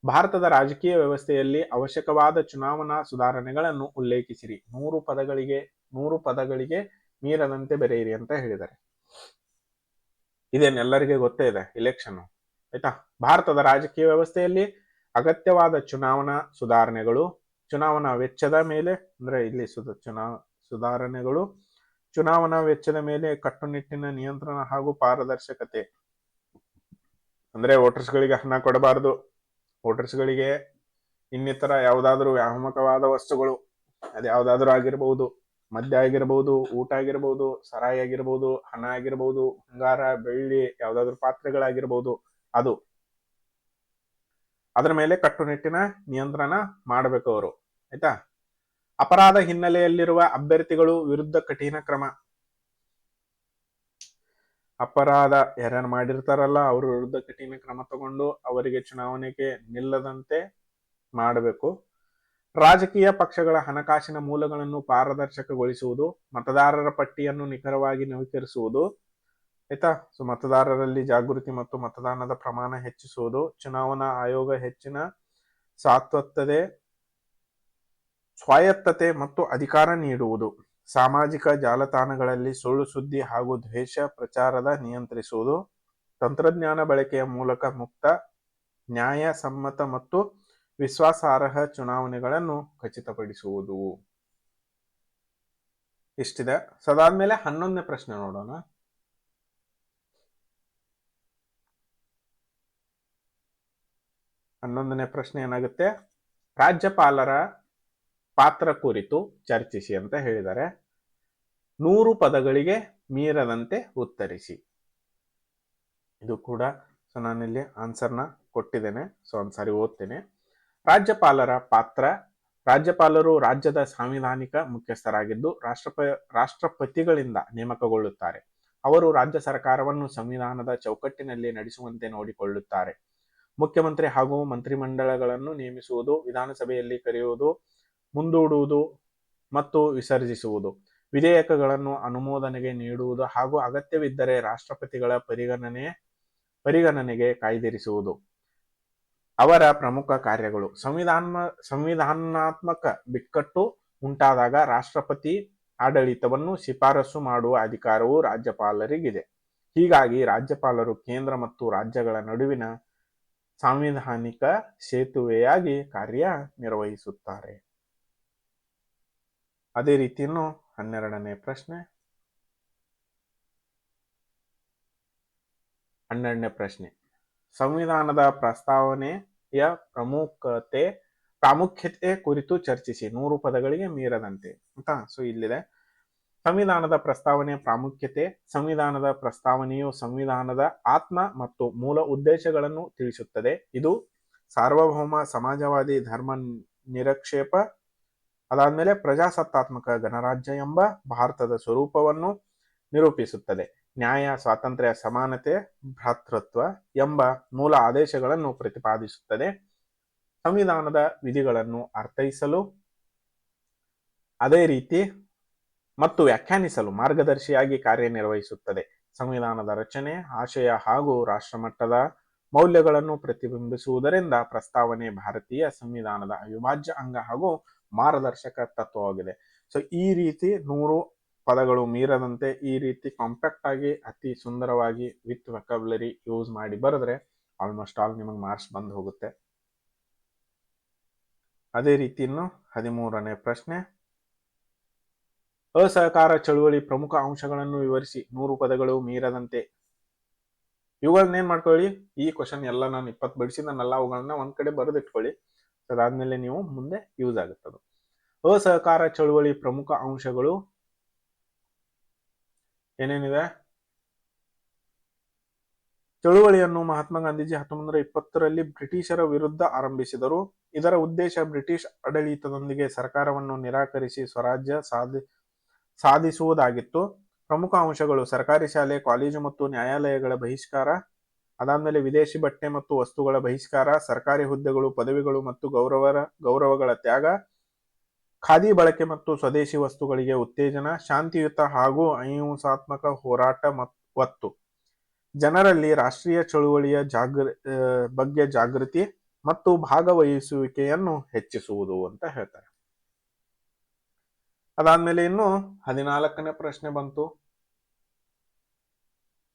ಭಾರತದ ರಾಜಕೀಯ ವ್ಯವಸ್ಥೆಯಲ್ಲಿ ಅವಶ್ಯಕವಾದ ಚುನಾವಣಾ ಸುಧಾರಣೆಗಳನ್ನು ಉಲ್ಲೇಖಿಸಿರಿ. 100 ಪದಗಳಿಗೆ ಮೀರದಂತೆ ಬರೆಯಿರಿ ಅಂತ ಹೇಳಿದ್ದಾರೆ. ಇದೇನೆಲ್ಲರಿಗೆ ಗೊತ್ತೇ ಇದೆ, ಇಲೆಕ್ಷನ್. ಆಯ್ತಾ? ಭಾರತದ ರಾಜಕೀಯ ವ್ಯವಸ್ಥೆಯಲ್ಲಿ ಅಗತ್ಯವಾದ ಚುನಾವಣಾ ಸುಧಾರಣೆಗಳು, ಚುನಾವಣಾ ವೆಚ್ಚದ ಮೇಲೆ ಅಂದ್ರೆ ಇಲ್ಲಿ ಸುಧಾರಣೆಗಳು, ಚುನಾವಣಾ ವೆಚ್ಚದ ಮೇಲೆ ಕಟ್ಟುನಿಟ್ಟಿನ ನಿಯಂತ್ರಣ ಹಾಗೂ ಪಾರದರ್ಶಕತೆ. ಅಂದ್ರೆ ವೋಟರ್ಸ್ಗಳಿಗೆ ಹಣ ಕೊಡಬಾರದು, ವೋಟರ್ಸ್ಗಳಿಗೆ ಇನ್ನಿತರ ಯಾವುದಾದ್ರೂ ವ್ಯಾಮಕವಾದ ವಸ್ತುಗಳು, ಅದು ಯಾವುದಾದ್ರೂ ಆಗಿರಬಹುದು, ಮದ್ಯ ಆಗಿರಬಹುದು, ಊಟ ಆಗಿರಬಹುದು, ಸರಾಯಿ ಆಗಿರಬಹುದು, ಹಣ ಆಗಿರಬಹುದು, ಬಂಗಾರ, ಬೆಳ್ಳಿ, ಯಾವುದಾದ್ರೂ ಪಾತ್ರೆಗಳಾಗಿರ್ಬಹುದು, ಅದರ ಮೇಲೆ ಕಟ್ಟುನಿಟ್ಟಿನ ನಿಯಂತ್ರಣ ಮಾಡಬೇಕು ಅವರು. ಆಯ್ತಾ? ಅಪರಾಧ ಹಿನ್ನೆಲೆಯಲ್ಲಿರುವ ಅಭ್ಯರ್ಥಿಗಳು ವಿರುದ್ಧ ಕಠಿಣ ಕ್ರಮ. ಅಪರಾಧ ಯಾರ್ಯಾರು ಮಾಡಿರ್ತಾರಲ್ಲ ಅವ್ರ ವಿರುದ್ಧ ಕಠಿಣ ಕ್ರಮ ತಗೊಂಡು ಅವರಿಗೆ ಚುನಾವಣೆಗೆ ನಿಲ್ಲದಂತೆ ಮಾಡಬೇಕು. ರಾಜಕೀಯ ಪಕ್ಷಗಳ ಹಣಕಾಸಿನ ಮೂಲಗಳನ್ನು ಪಾರದರ್ಶಕಗೊಳಿಸುವುದು, ಮತದಾರರ ಪಟ್ಟಿಯನ್ನು ನಿಖರವಾಗಿ ನವೀಕರಿಸುವುದು. ಆಯ್ತಾ? ಸೊ ಮತದಾರರಲ್ಲಿ ಜಾಗೃತಿ ಮತ್ತು ಮತದಾನದ ಪ್ರಮಾಣ ಹೆಚ್ಚಿಸುವುದು, ಚುನಾವಣಾ ಆಯೋಗ ಹೆಚ್ಚಿನ ಸ್ವಾಯತ್ತತೆ ಮತ್ತು ಅಧಿಕಾರ ನೀಡುವುದು, ಸಾಮಾಜಿಕ ಜಾಲತಾಣಗಳಲ್ಲಿ ಸುಳ್ಳು ಸುದ್ದಿ ಹಾಗೂ ದ್ವೇಷ ಪ್ರಚಾರದ ನಿಯಂತ್ರಿಸುವುದು, ತಂತ್ರಜ್ಞಾನ ಬಳಕೆಯ ಮೂಲಕ ಮುಕ್ತ, ನ್ಯಾಯಸಮ್ಮತ ಮತ್ತು ವಿಶ್ವಾಸಾರ್ಹ ಚುನಾವಣೆಗಳನ್ನು ಖಚಿತಪಡಿಸುವುದು. ಇಷ್ಟಿದೆ. ಸದಾದ್ಮೇಲೆ 11ನೇ ಪ್ರಶ್ನೆ ನೋಡೋಣ. 11ನೇ ಪ್ರಶ್ನೆ ಏನಾಗುತ್ತೆ? ರಾಜ್ಯಪಾಲರ ಪಾತ್ರ ಕುರಿತು ಚರ್ಚಿಸಿ ಅಂತ ಹೇಳಿದ್ದಾರೆ. 100 ಪದಗಳಿಗೆ ಮೀರದಂತೆ ಉತ್ತರಿಸಿ. ಇದು ಕೂಡ ನಾನಿಲ್ಲಿ ಆನ್ಸರ್ನ ಕೊಟ್ಟಿದ್ದೇನೆ. ಸೊ ಒಂದ್ಸಾರಿ ಓದ್ತೇನೆ. ರಾಜ್ಯಪಾಲರ ಪಾತ್ರ. ರಾಜ್ಯಪಾಲರು ರಾಜ್ಯದ ಸಾಂವಿಧಾನಿಕ ಮುಖ್ಯಸ್ಥರಾಗಿದ್ದು ರಾಷ್ಟ್ರಪತಿಗಳಿಂದ ನೇಮಕಗೊಳ್ಳುತ್ತಾರೆ. ಅವರು ರಾಜ್ಯ ಸರ್ಕಾರವನ್ನು ಸಂವಿಧಾನದ ಚೌಕಟ್ಟಿನಲ್ಲಿ ನಡೆಸುವಂತೆ ನೋಡಿಕೊಳ್ಳುತ್ತಾರೆ. ಮುಖ್ಯಮಂತ್ರಿ ಹಾಗೂ ಮಂತ್ರಿಮಂಡಲಗಳನ್ನು ನೇಮಿಸುವುದು, ವಿಧಾನಸಭೆಯಲ್ಲಿ ಕರೆಯುವುದು, ಮುಂದೂಡುವುದು ಮತ್ತು ವಿಸರ್ಜಿಸುವುದು, ವಿಧೇಯಕಗಳನ್ನು ಅನುಮೋದನೆಗೆ ನೀಡುವುದು ಹಾಗೂ ಅಗತ್ಯವಿದ್ದರೆ ರಾಷ್ಟ್ರಪತಿಗಳ ಪರಿಗಣನೆಗೆ ಕಾಯ್ದಿರಿಸುವುದು ಅವರ ಪ್ರಮುಖ ಕಾರ್ಯಗಳು. ಸಂವಿಧಾನಾತ್ಮಕ ಬಿಕ್ಕಟ್ಟು ಉಂಟಾದಾಗ ರಾಷ್ಟ್ರಪತಿ ಆಡಳಿತವನ್ನು ಶಿಫಾರಸು ಮಾಡುವ ಅಧಿಕಾರವು ರಾಜ್ಯಪಾಲರಿಗಿದೆ. ಹೀಗಾಗಿ ರಾಜ್ಯಪಾಲರು ಕೇಂದ್ರ ಮತ್ತು ರಾಜ್ಯಗಳ ನಡುವಿನ ಸಾಂವಿಧಾನಿಕ ಸೇತುವೆಯಾಗಿ ಕಾರ್ಯನಿರ್ವಹಿಸುತ್ತಾರೆ. ಅದೇ ರೀತಿ ಇನ್ನು 12ನೇ ಪ್ರಶ್ನೆ. 12ನೇ ಪ್ರಶ್ನೆ, ಸಂವಿಧಾನದ ಪ್ರಸ್ತಾವನೆಯ ಪ್ರಾಮುಖ್ಯತೆ ಕುರಿತು ಚರ್ಚಿಸಿ, 100 ಪದಗಳಿಗೆ ಮೀರದಂತೆ ಅಂತ. ಸೊ ಇಲ್ಲಿದೆ ಸಂವಿಧಾನದ ಪ್ರಸ್ತಾವನೆಯ ಪ್ರಾಮುಖ್ಯತೆ. ಸಂವಿಧಾನದ ಪ್ರಸ್ತಾವನೆಯು ಸಂವಿಧಾನದ ಆತ್ಮ ಮತ್ತು ಮೂಲ ಉದ್ದೇಶಗಳನ್ನು ತಿಳಿಸುತ್ತದೆ. ಇದು ಸಾರ್ವಭೌಮ, ಸಮಾಜವಾದಿ, ಧರ್ಮ ನಿರಕ್ಷೇಪ, ಅದಾದ್ಮೇಲೆ ಪ್ರಜಾಸತ್ತಾತ್ಮಕ ಗಣರಾಜ್ಯ ಎಂಬ ಭಾರತದ ಸ್ವರೂಪವನ್ನು ನಿರೂಪಿಸುತ್ತದೆ. ನ್ಯಾಯ, ಸ್ವಾತಂತ್ರ್ಯ, ಸಮಾನತೆ, ಭ್ರಾತೃತ್ವ ಎಂಬ ಮೂಲ ಆದೇಶಗಳನ್ನು ಪ್ರತಿಪಾದಿಸುತ್ತದೆ. ಸಂವಿಧಾನದ ವಿಧಿಗಳನ್ನು ಅರ್ಥೈಸಲು ಅದೇ ರೀತಿ ಮತ್ತು ವ್ಯಾಖ್ಯಾನಿಸಲು ಮಾರ್ಗದರ್ಶಿಯಾಗಿ ಕಾರ್ಯನಿರ್ವಹಿಸುತ್ತದೆ. ಸಂವಿಧಾನದ ರಚನೆ, ಆಶಯ ಹಾಗೂ ರಾಷ್ಟ್ರಮಟ್ಟದ ಮೌಲ್ಯಗಳನ್ನು ಪ್ರತಿಬಿಂಬಿಸುವುದರಿಂದ ಪ್ರಸ್ತಾವನೆ ಭಾರತೀಯ ಸಂವಿಧಾನದ ಅವಿಭಾಜ್ಯ ಅಂಗ ಹಾಗೂ ಮಾರ್ಗದರ್ಶಕ ತತ್ವವಾಗಿದೆ. ಸೊ ಈ ರೀತಿ 100 ಪದಗಳು ಮೀರದಂತೆ ಈ ರೀತಿ ಕಾಂಪ್ಯಾಕ್ಟ್ ಆಗಿ ಅತಿ ಸುಂದರವಾಗಿ ವಿತ್ ವೊಕ್ಯಾಬ್ಯುಲರಿ ಯೂಸ್ ಮಾಡಿ ಬರೆದ್ರೆ ಆಲ್ಮೋಸ್ಟ್ ಆಲ್ ನಿಮಗೆ ಮಾರ್ಕ್ಸ್ ಬಂದು ಹೋಗುತ್ತೆ. ಅದೇ ರೀತಿ ಇನ್ನು 13ನೇ ಪ್ರಶ್ನೆ, ಅಸಹಕಾರ ಚಳುವಳಿ ಪ್ರಮುಖ ಅಂಶಗಳನ್ನು ವಿವರಿಸಿ, 100 ಪದಗಳು ಮೀರದಂತೆ. ಇವುಗಳನ್ನೇನ್ ಮಾಡ್ಕೊಳ್ಳಿ, ಈ ಕ್ವಶನ್ ಎಲ್ಲ ನಾನು 20 ಬಿಡಿಸಿದನ್ನೆಲ್ಲ ಅವುಗಳನ್ನ ಒಂದ್ ಕಡೆ ಬರೆದಿಟ್ಕೊಳ್ಳಿ. ಅದಾದ್ಮೇಲೆ ನೀವು ಮುಂದೆ ಯೂಸ್ ಆಗುತ್ತದು. ಅಸಹಕಾರ ಚಳುವಳಿ ಪ್ರಮುಖ ಅಂಶಗಳು ಏನೇನಿದೆ? ಚಳುವಳಿಯನ್ನು ಮಹಾತ್ಮ ಗಾಂಧೀಜಿ 1920ರಲ್ಲಿ ಬ್ರಿಟಿಷರ ವಿರುದ್ಧ ಆರಂಭಿಸಿದರು. ಇದರ ಉದ್ದೇಶ ಬ್ರಿಟಿಷ್ ಆಡಳಿತದೊಂದಿಗೆ ಸರ್ಕಾರವನ್ನು ನಿರಾಕರಿಸಿ ಸ್ವರಾಜ್ಯ ಸಾಧಿಸುವುದಾಗಿತ್ತು. ಪ್ರಮುಖ ಅಂಶಗಳು ಸರ್ಕಾರಿ ಶಾಲೆ, ಕಾಲೇಜು ಮತ್ತು ನ್ಯಾಯಾಲಯಗಳ ಬಹಿಷ್ಕಾರ, ಅದಾದ್ಮೇಲೆ ವಿದೇಶಿ ಬಟ್ಟೆ ಮತ್ತು ವಸ್ತುಗಳ ಬಹಿಷ್ಕಾರ, ಸರ್ಕಾರಿ ಹುದ್ದೆಗಳು, ಪದವಿಗಳು ಮತ್ತು ಗೌರವಗಳ ತ್ಯಾಗ, ಖಾದಿ ಬಳಕೆ ಮತ್ತು ಸ್ವದೇಶಿ ವಸ್ತುಗಳಿಗೆ ಉತ್ತೇಜನ, ಶಾಂತಿಯುತ ಹಾಗೂ ಅಹಿಂಸಾತ್ಮಕ ಹೋರಾಟ ಒತ್ತು, ಜನರಲ್ಲಿ ರಾಷ್ಟ್ರೀಯ ಚಳುವಳಿಯ ಬಗ್ಗೆ ಜಾಗೃತಿ ಮತ್ತು ಭಾಗವಹಿಸುವಿಕೆಯನ್ನು ಹೆಚ್ಚಿಸುವುದು ಅಂತ ಹೇಳ್ತಾರೆ. ಅದಾದ್ಮೇಲೆ ಇನ್ನು 14ನೇ ಪ್ರಶ್ನೆ ಬಂತು.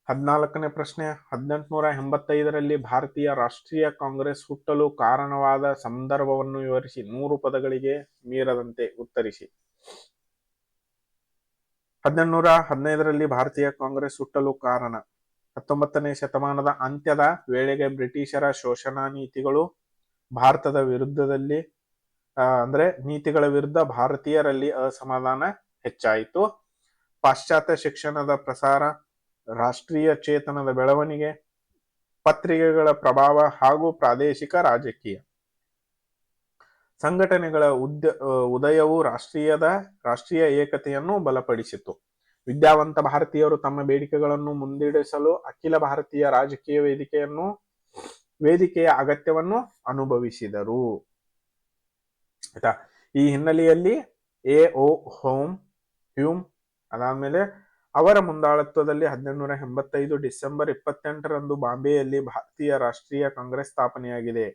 14ನೇ ಪ್ರಶ್ನೆ, 1885ರಲ್ಲಿ ಭಾರತೀಯ ರಾಷ್ಟ್ರೀಯ ಕಾಂಗ್ರೆಸ್ ಹುಟ್ಟಲು ಕಾರಣವಾದ ಸಂದರ್ಭವನ್ನು ವಿವರಿಸಿ, 100 ಪದಗಳಿಗೆ ಮೀರದಂತೆ ಉತ್ತರಿಸಿ. 1815ರಲ್ಲಿ ಭಾರತೀಯ ಕಾಂಗ್ರೆಸ್ ಹುಟ್ಟಲು ಕಾರಣ 19ನೇ ಶತಮಾನದ ಅಂತ್ಯದ ವೇಳೆಗೆ ಬ್ರಿಟಿಷರ ಶೋಷಣಾ ನೀತಿಗಳು ಭಾರತದ ವಿರುದ್ಧದಲ್ಲಿ ನೀತಿಗಳ ವಿರುದ್ಧ ಭಾರತೀಯರಲ್ಲಿ ಅಸಮಾಧಾನ ಹೆಚ್ಚಾಯಿತು. ಪಾಶ್ಚಾತ್ಯ ಶಿಕ್ಷಣದ ಪ್ರಸಾರ, ರಾಷ್ಟ್ರೀಯ ಚೇತನದ ಬೆಳವಣಿಗೆ, ಪತ್ರಿಕೆಗಳ ಪ್ರಭಾವ ಹಾಗೂ ಪ್ರಾದೇಶಿಕ ರಾಜಕೀಯ ಸಂಘಟನೆಗಳ ಉದಯವು ರಾಷ್ಟ್ರೀಯ ಏಕತೆಯನ್ನು ಬಲಪಡಿಸಿತು. ವಿದ್ಯಾವಂತ ಭಾರತೀಯರು ತಮ್ಮ ಬೇಡಿಕೆಗಳನ್ನು ಮುಂದಿಡಿಸಲು ಅಖಿಲ ಭಾರತೀಯ ರಾಜಕೀಯ ವೇದಿಕೆಯ ಅಗತ್ಯವನ್ನು ಅನುಭವಿಸಿದರು. ಆಯ್ತಾ? ಈ ಹಿನ್ನೆಲೆಯಲ್ಲಿ ಹ್ಯೂಮ್ ಅದಾದ್ಮೇಲೆ ಅವರ ಮುಂದಾಳತ್ವದಲ್ಲಿ 1885 ಡಿಸೆಂಬರ್ 28ರಂದು ಬಾಂಬೆಯಲ್ಲಿ ಭಾರತೀಯ ರಾಷ್ಟ್ರೀಯ ಕಾಂಗ್ರೆಸ್ ಸ್ಥಾಪನೆಯಾಗಿದೆ.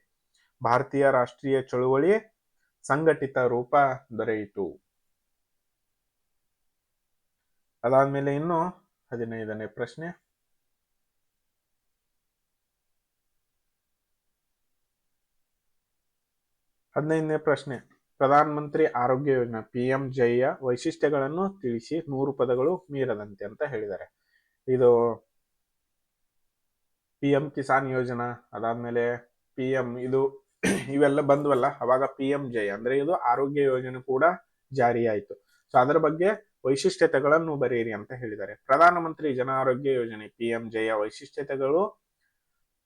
ಭಾರತೀಯ ರಾಷ್ಟ್ರೀಯ ಚಳುವಳಿ ಸಂಘಟಿತ ರೂಪ ದೊರೆಯಿತು. ಅದಾದ್ಮೇಲೆ ಇನ್ನು 15ನೇ ಪ್ರಶ್ನೆ, ಪ್ರಧಾನ ಮಂತ್ರಿ ಆರೋಗ್ಯ ಯೋಜನಾ PMJಯ ವೈಶಿಷ್ಟ್ಯಗಳನ್ನು ತಿಳಿಸಿ, 100 ಪದಗಳು ಮೀರದಂತೆ ಅಂತ ಹೇಳಿದ್ದಾರೆ. ಇದು PM ಕಿಸಾನ್ ಯೋಜನಾ, ಅದಾದ್ಮೇಲೆ PM ಇವೆಲ್ಲ ಬಂದ್ವಲ್ಲ, ಅವಾಗ PMJ ಅಂದ್ರೆ ಇದು ಆರೋಗ್ಯ ಯೋಜನೆ ಕೂಡ ಜಾರಿಯಾಯಿತು. ಸೊ ಅದರ ಬಗ್ಗೆ ವೈಶಿಷ್ಟ್ಯತೆಗಳನ್ನು ಬರೆಯಿರಿ ಅಂತ ಹೇಳಿದ್ದಾರೆ. ಪ್ರಧಾನ ಮಂತ್ರಿ ಜನ ಆರೋಗ್ಯ ಯೋಜನೆ PMJಯ ವೈಶಿಷ್ಟ್ಯತೆಗಳು.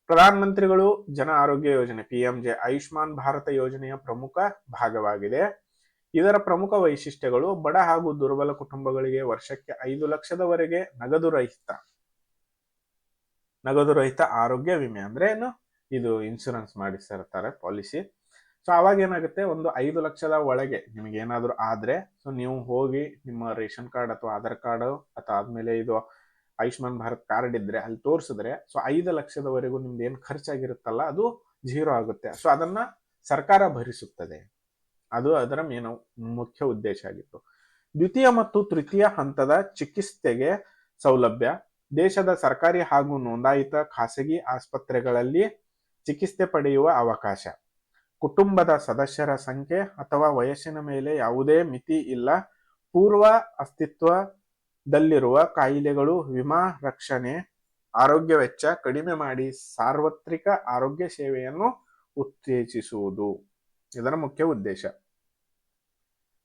ಪ್ರಧಾನ ಮಂತ್ರಿಗಳು ಜನ ಆರೋಗ್ಯ ಯೋಜನೆ PMJ ಆಯುಷ್ಮಾನ್ ಭಾರತ ಯೋಜನೆಯ ಪ್ರಮುಖ ಭಾಗವಾಗಿದೆ. ಇದರ ಪ್ರಮುಖ ವೈಶಿಷ್ಟ್ಯಗಳು: ಬಡ ಹಾಗೂ ದುರ್ಬಲ ಕುಟುಂಬಗಳಿಗೆ ವರ್ಷಕ್ಕೆ 5 ಲಕ್ಷದವರೆಗೆ ನಗದು ರಹಿತ ಆರೋಗ್ಯ ವಿಮೆ, ಅಂದ್ರೆ ಏನು, ಇದು ಇನ್ಶೂರೆನ್ಸ್ ಮಾಡಿಸಿರ್ತಾರೆ ಪಾಲಿಸಿ. ಸೊ ಅವಾಗ ಏನಾಗುತ್ತೆ, ಒಂದು 5 ಲಕ್ಷದ ಒಳಗೆ ನಿಮಗೆ ಏನಾದ್ರು ಆದ್ರೆ ಸೊ ನೀವು ಹೋಗಿ ನಿಮ್ಮ ರೇಷನ್ ಕಾರ್ಡ್ ಅಥವಾ ಆಧಾರ್ ಕಾರ್ಡ್ ಅಥವಾ ಆದ್ಮೇಲೆ ಇದು ಆಯುಷ್ಮಾನ್ ಭಾರತ್ ಕಾರ್ಡ್ ಇದ್ರೆ ಅಲ್ಲಿ ತೋರಿಸಿದ್ರೆ ಸೊ 5 ಲಕ್ಷದವರೆಗೂ ನಿಮ್ದು ಏನ್ ಖರ್ಚಾಗಿರುತ್ತಲ್ಲ ಅದು 0 ಆಗುತ್ತೆ. ಸೊ ಅದನ್ನ ಸರ್ಕಾರ ಭರಿಸುತ್ತದೆ. ಅದು ಅದರ ಮುಖ್ಯ ಉದ್ದೇಶ ಆಗಿತ್ತು. ದ್ವಿತೀಯ ಮತ್ತು ತೃತೀಯ ಹಂತದ ಚಿಕಿತ್ಸೆಗೆ ಸೌಲಭ್ಯ. ದೇಶದ ಸರ್ಕಾರಿ ಹಾಗೂ ನೋಂದಾಯಿತ ಖಾಸಗಿ ಆಸ್ಪತ್ರೆಗಳಲ್ಲಿ ಚಿಕಿತ್ಸೆ ಪಡೆಯುವ ಅವಕಾಶ. ಕುಟುಂಬದ ಸದಸ್ಯರ ಸಂಖ್ಯೆ ಅಥವಾ ವಯಸ್ಸಿನ ಮೇಲೆ ಯಾವುದೇ ಮಿತಿ ಇಲ್ಲ. ಪೂರ್ವ ಅಸ್ತಿತ್ವದಲ್ಲಿರುವ ಕಾಯಿಲೆಗಳು, ವಿಮಾ ರಕ್ಷಣೆ, ಆರೋಗ್ಯ ವೆಚ್ಚ ಕಡಿಮೆ ಮಾಡಿ ಸಾರ್ವತ್ರಿಕ ಆರೋಗ್ಯ ಸೇವೆಯನ್ನು ಉತ್ತೇಜಿಸುವುದು ಇದರ ಮುಖ್ಯ ಉದ್ದೇಶ.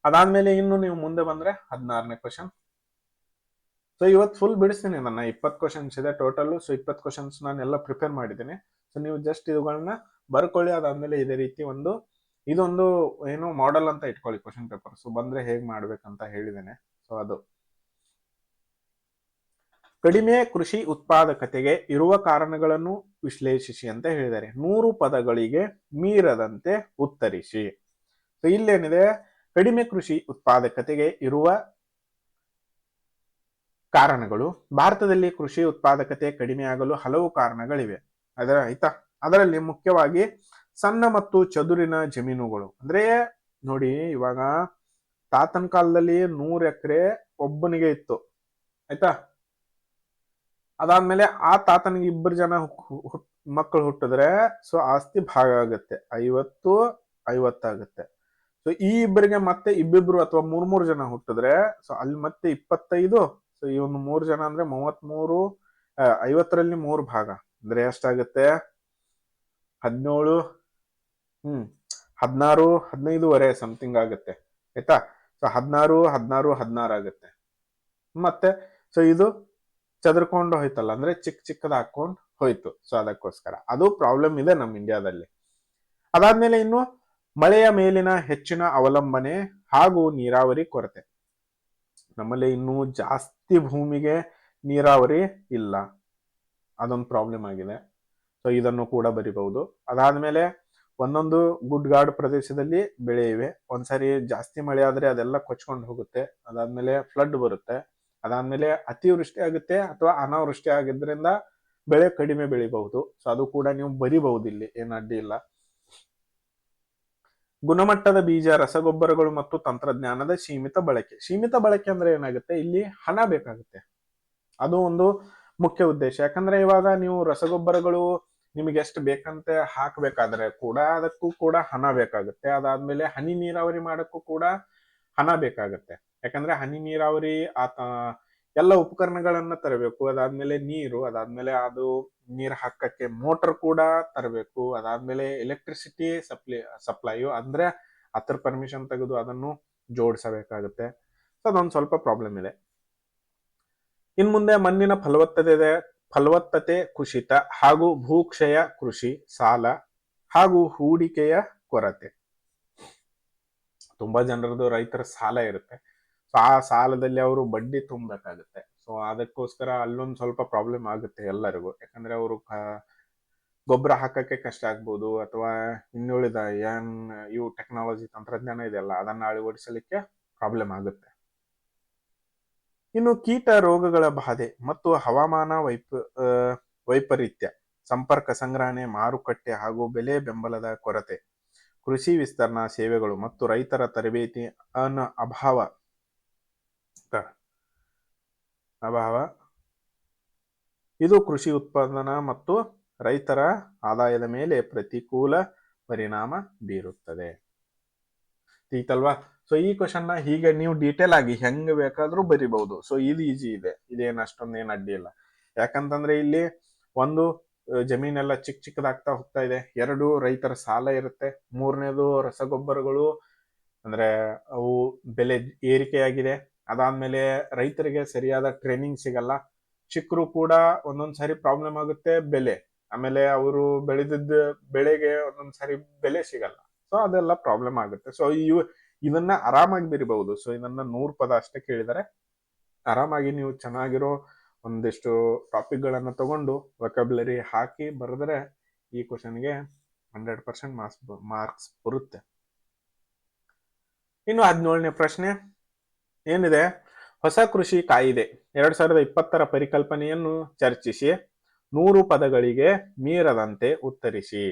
ಅದಾದ್ಮೇಲೆ ಇನ್ನು ನೀವು ಮುಂದೆ ಬಂದ್ರೆ 16ನೇ ಕ್ವಶನ್. ಸೊ ಇವತ್ತು ಫುಲ್ ಬಿಡಿಸ್ತೀನಿ, ನನ್ನ 20 ಕ್ವಶನ್ಸ್ ಇದೆ ಟೋಟಲ್. ಸೊ 20 ಕ್ವಶನ್ಸ್ ನಾನೆಲ್ಲ ಪ್ರಿಪೇರ್ ಮಾಡಿದ್ದೀನಿ. ಸೊ ನೀವು ಜಸ್ಟ್ ಇವುಗಳನ್ನ ಬರ್ಕೊಳ್ಳಿ. ಅದಾದ್ಮೇಲೆ ಇದೇ ರೀತಿ ಇದೊಂದು ಏನು ಮಾಡೆಲ್ ಅಂತ ಇಟ್ಕೊಳ್ಳಿ ಕ್ವಶನ್ ಪೇಪರ್. ಸೊ ಬಂದ್ರೆ ಹೇಗ್ ಮಾಡ್ಬೇಕಂತ ಹೇಳಿದ್ದೇನೆ. ಸೊ ಅದು ಕಡಿಮೆ ಕೃಷಿ ಉತ್ಪಾದಕತೆಗೆ ಇರುವ ಕಾರಣಗಳನ್ನು ವಿಶ್ಲೇಷಿಸಿ ಅಂತ ಹೇಳಿದ್ದಾರೆ. 100 ಪದಗಳಿಗೆ ಮೀರದಂತೆ ಉತ್ತರಿಸಿ. ಸೊ ಇಲ್ಲೇನಿದೆ, ಕಡಿಮೆ ಕೃಷಿ ಉತ್ಪಾದಕತೆಗೆ ಇರುವ ಕಾರಣಗಳು. ಭಾರತದಲ್ಲಿ ಕೃಷಿ ಉತ್ಪಾದಕತೆ ಕಡಿಮೆಯಾಗಲು ಹಲವು ಕಾರಣಗಳಿವೆ. ಅದರಲ್ಲಿ ಮುಖ್ಯವಾಗಿ ಸಣ್ಣ ಮತ್ತು ಚದುರಿನ ಜಮೀನುಗಳು. ಅಂದ್ರೆ ನೋಡಿ, ಇವಾಗ ತಾತನ ಕಾಲದಲ್ಲಿ 100 ಎಕರೆ ಒಬ್ಬನಿಗೆ ಇತ್ತು, ಆಯ್ತಾ. ಅದಾದ್ಮೇಲೆ ಆ ತಾತನಿಗೆ 2 ಜನ ಮಕ್ಕಳು ಹುಟ್ಟಿದ್ರೆ ಸೊ ಆಸ್ತಿ ಭಾಗ ಆಗುತ್ತೆ, 50-50 ಆಗುತ್ತೆ. ಸೊ ಈ ಇಬ್ಬರಿಗೆ ಮತ್ತೆ ಇಬ್ಬಿಬ್ರು ಅಥವಾ 3 ಜನ ಹುಟ್ಟಿದ್ರೆ ಸೊ ಅಲ್ಲಿ ಮತ್ತೆ 25. ಸೊ ಈ ಒಂದು 3 ಜನ ಅಂದ್ರೆ 33, 50ರಲ್ಲಿ 3 ಭಾಗ ಅಂದ್ರೆ ಎಷ್ಟಾಗುತ್ತೆ? 17, 16, 15 ಸಮಥಿಂಗ್ ಆಗುತ್ತೆ, ಆಯ್ತಾ. ಸೊ 16, 16, 16 ಆಗುತ್ತೆ. ಮತ್ತೆ ಸೊ ಇದು ಚದರ್ಕೊಂಡು ಹೋಯ್ತಲ್ಲ, ಅಂದ್ರೆ ಚಿಕ್ಕದ ಹಾಕೊಂಡು ಹೋಯ್ತು. ಸೊ ಅದಕ್ಕೋಸ್ಕರ ಅದು ಪ್ರಾಬ್ಲಮ್ ಇದೆ ನಮ್ಮ ಇಂಡಿಯಾದಲ್ಲಿ. ಅದಾದ್ಮೇಲೆ ಇನ್ನು ಮಳೆಯ ಮೇಲಿನ ಹೆಚ್ಚಿನ ಅವಲಂಬನೆ ಹಾಗೂ ನೀರಾವರಿ ಕೊರತೆ. ನಮ್ಮಲ್ಲಿ ಇನ್ನೂ ಜಾಸ್ತಿ ಭೂಮಿಗೆ ನೀರಾವರಿ ಇಲ್ಲ, ಅದೊಂದು ಪ್ರಾಬ್ಲಮ್ ಆಗಿದೆ. ಸೊ ಇದನ್ನು ಕೂಡ ಬರಿಬಹುದು. ಅದಾದ್ಮೇಲೆ ಒಂದೊಂದು ಗುಡ್ಗಾಡು ಪ್ರದೇಶದಲ್ಲಿ ಬೆಳೆ ಇವೆ. ಒಂದ್ಸರಿ ಜಾಸ್ತಿ ಮಳೆ ಆದ್ರೆ ಅದೆಲ್ಲ ಕೊಚ್ಕೊಂಡು ಹೋಗುತ್ತೆ. ಅದಾದ್ಮೇಲೆ ಫ್ಲಡ್ ಬರುತ್ತೆ. ಅದಾದ್ಮೇಲೆ ಅತಿವೃಷ್ಟಿ ಆಗುತ್ತೆ ಅಥವಾ ಅನಾವೃಷ್ಟಿ ಆಗಿದ್ರಿಂದ ಬೆಳೆ ಕಡಿಮೆ ಬೆಳಿಬಹುದು. ಸೊ ಅದು ಕೂಡ ನೀವು ಬರಿಬಹುದು, ಇಲ್ಲಿ ಏನು ಅಡ್ಡಿ ಇಲ್ಲ. ಗುಣಮಟ್ಟದ ಬೀಜ, ರಸಗೊಬ್ಬರಗಳು ಮತ್ತು ತಂತ್ರಜ್ಞಾನದ ಸೀಮಿತ ಬಳಕೆ ಅಂದ್ರೆ ಏನಾಗುತ್ತೆ, ಇಲ್ಲಿ ಹಣ ಬೇಕಾಗುತ್ತೆ. ಅದು ಒಂದು ಮುಖ್ಯ ಉದ್ದೇಶ. ಯಾಕಂದ್ರೆ ಇವಾಗ ನೀವು ರಸಗೊಬ್ಬರಗಳು ನಿಮಗೆ ಎಷ್ಟು ಬೇಕಂತ ಹಾಕ್ಬೇಕಾದ್ರೆ ಕೂಡ ಅದಕ್ಕೂ ಕೂಡ ಹಣ ಬೇಕಾಗುತ್ತೆ. ಅದಾದ್ಮೇಲೆ ಹನಿ ನೀರಾವರಿ ಮಾಡಕ್ಕೂ ಕೂಡ ಹಣ ಬೇಕಾಗುತ್ತೆ. ಯಾಕಂದ್ರೆ ಹನಿ ನೀರಾವರಿ ಎಲ್ಲ ಉಪಕರಣಗಳನ್ನ ತರಬೇಕು. ಅದಾದ್ಮೇಲೆ ನೀರು, ಅದಾದ್ಮೇಲೆ ಅದು ನೀರ್ ಹಾಕಕ್ಕೆ ಮೋಟರ್ ಕೂಡ ತರಬೇಕು. ಅದಾದ್ಮೇಲೆ ಎಲೆಕ್ಟ್ರಿಸಿಟಿ ಸಪ್ಲೈಯು ಅಂದ್ರೆ ಅದ್ರ ಪರ್ಮಿಷನ್ ತೆಗೆದು ಅದನ್ನು ಜೋಡಿಸಬೇಕಾಗುತ್ತೆ. ಸೊ ಅದೊಂದು ಸ್ವಲ್ಪ ಪ್ರಾಬ್ಲಮ್ ಇದೆ. ಇನ್ ಮುಂದೆ ಮಣ್ಣಿನ ಫಲವತ್ತತೆ ಕುಸಿತ ಹಾಗೂ ಭೂಕ್ಷಯ, ಕೃಷಿ ಸಾಲ ಹಾಗೂ ಹೂಡಿಕೆಯ ಕೊರತೆ. ತುಂಬಾ ಜನರದು ರೈತರ ಸಾಲ ಇರುತ್ತೆ. ಸೊ ಆ ಸಾಲದಲ್ಲಿ ಅವರು ಬಡ್ಡಿ ತುಂಬಬೇಕಾಗುತ್ತೆ. ಸೊ ಅದಕ್ಕೋಸ್ಕರ ಅಲ್ಲೊಂದು ಸ್ವಲ್ಪ ಪ್ರಾಬ್ಲಮ್ ಆಗುತ್ತೆ ಎಲ್ಲರಿಗೂ. ಯಾಕಂದ್ರೆ ಅವರು ಗೊಬ್ಬರ ಹಾಕಕ್ಕೆ ಕಷ್ಟ ಆಗ್ಬೋದು, ಅಥವಾ ಇನ್ನುಳಿದ ಇವು ಟೆಕ್ನಾಲಜಿ ತಂತ್ರಜ್ಞಾನ ಇದೆಯಲ್ಲ ಅದನ್ನ ಅಳವಡಿಸಲಿಕ್ಕೆ ಪ್ರಾಬ್ಲಮ್ ಆಗುತ್ತೆ. ಇನ್ನು ಕೀಟ ರೋಗಗಳ ಬಾಧೆ ಮತ್ತು ಹವಾಮಾನ ವೈಪರೀತ್ಯ, ಸಂಪರ್ಕ ಸಂಗ್ರಹಣೆ, ಮಾರುಕಟ್ಟೆ ಹಾಗೂ ಬೆಲೆ ಬೆಂಬಲದ ಕೊರತೆ, ಕೃಷಿ ವಿಸ್ತರಣಾ ಸೇವೆಗಳು ಮತ್ತು ರೈತರ ತರಬೇತಿ ಅಭಾವ ಇದು ಕೃಷಿ ಉತ್ಪಾದನಾ ಮತ್ತು ರೈತರ ಆದಾಯದ ಮೇಲೆ ಪ್ರತಿಕೂಲ ಪರಿಣಾಮ ಬೀರುತ್ತದೆ. ಈತಲ್ವಾ. ಸೊ ಈ ಕ್ವಶನ್ ನ ಹೀಗೆ ನೀವು ಡೀಟೇಲ್ ಆಗಿ ಹೆಂಗ್ ಬೇಕಾದ್ರೂ ಬರಿಬಹುದು. ಸೊ ಇದು ಈಜಿ ಇದೆ, ಇದೇನು ಅಷ್ಟೊಂದೇನು ಅಡ್ಡಿ ಇಲ್ಲ. ಯಾಕಂತಂದ್ರೆ ಇಲ್ಲಿ ಒಂದು ಜಮೀನೆಲ್ಲ ಚಿಕ್ಕದಾಗ್ತಾ ಹೋಗ್ತಾ ಇದೆ. 2 ರೈತರ ಸಾಲ ಇರುತ್ತೆ. 3ನೇದು ರಸಗೊಬ್ಬರಗಳು ಅಂದ್ರೆ ಅವು ಬೆಲೆ ಏರಿಕೆಯಾಗಿದೆ. ಅದಾದ್ಮೇಲೆ ರೈತರಿಗೆ ಸರಿಯಾದ ಟ್ರೈನಿಂಗ್ ಸಿಗಲ್ಲ. ಚಿಕ್ಕರು ಕೂಡ ಒಂದೊಂದ್ಸರಿ ಪ್ರಾಬ್ಲಮ್ ಆಗುತ್ತೆ ಬೆಲೆ. ಆಮೇಲೆ ಅವರು ಬೆಳೆದಿದ್ದ ಬೆಳೆಗೆ ಒಂದೊಂದ್ಸರಿ ಬೆಲೆ ಸಿಗಲ್ಲ. ಸೊ ಅದೆಲ್ಲ ಪ್ರಾಬ್ಲಮ್ ಆಗುತ್ತೆ. ಸೊ ಇದನ್ನ ಆರಾಮಾಗಿ ಬರಿಬಹುದು. ಸೊ ಇದನ್ನ 100 ಪದ ಅಷ್ಟೇ ಕೇಳಿದರೆ ಆರಾಮಾಗಿ ನೀವು ಚೆನ್ನಾಗಿರೋ ಒಂದಿಷ್ಟು ಟಾಪಿಕ್ ಗಳನ್ನ ತಗೊಂಡು ವೊಕ್ಯಾಬ್ಯುಲರಿ ಹಾಕಿ ಬರೆದ್ರೆ ಈ ಕ್ವಶನ್ಗೆ 100% ಮಾರ್ಕ್ಸ್ ಬರುತ್ತೆ. ಇನ್ನು 17ನೇ ಪ್ರಶ್ನೆ ಏನಿದೆ, ಹೊಸ ಕೃಷಿ ಕಾಯಿದೆ 2020ರ ಪರಿಕಲ್ಪನೆಯನ್ನು ಚರ್ಚಿಸಿ 100 ಪದಗಳಿಗೆ ಮೀರದಂತೆ ಉತ್ತರಿಸಿ.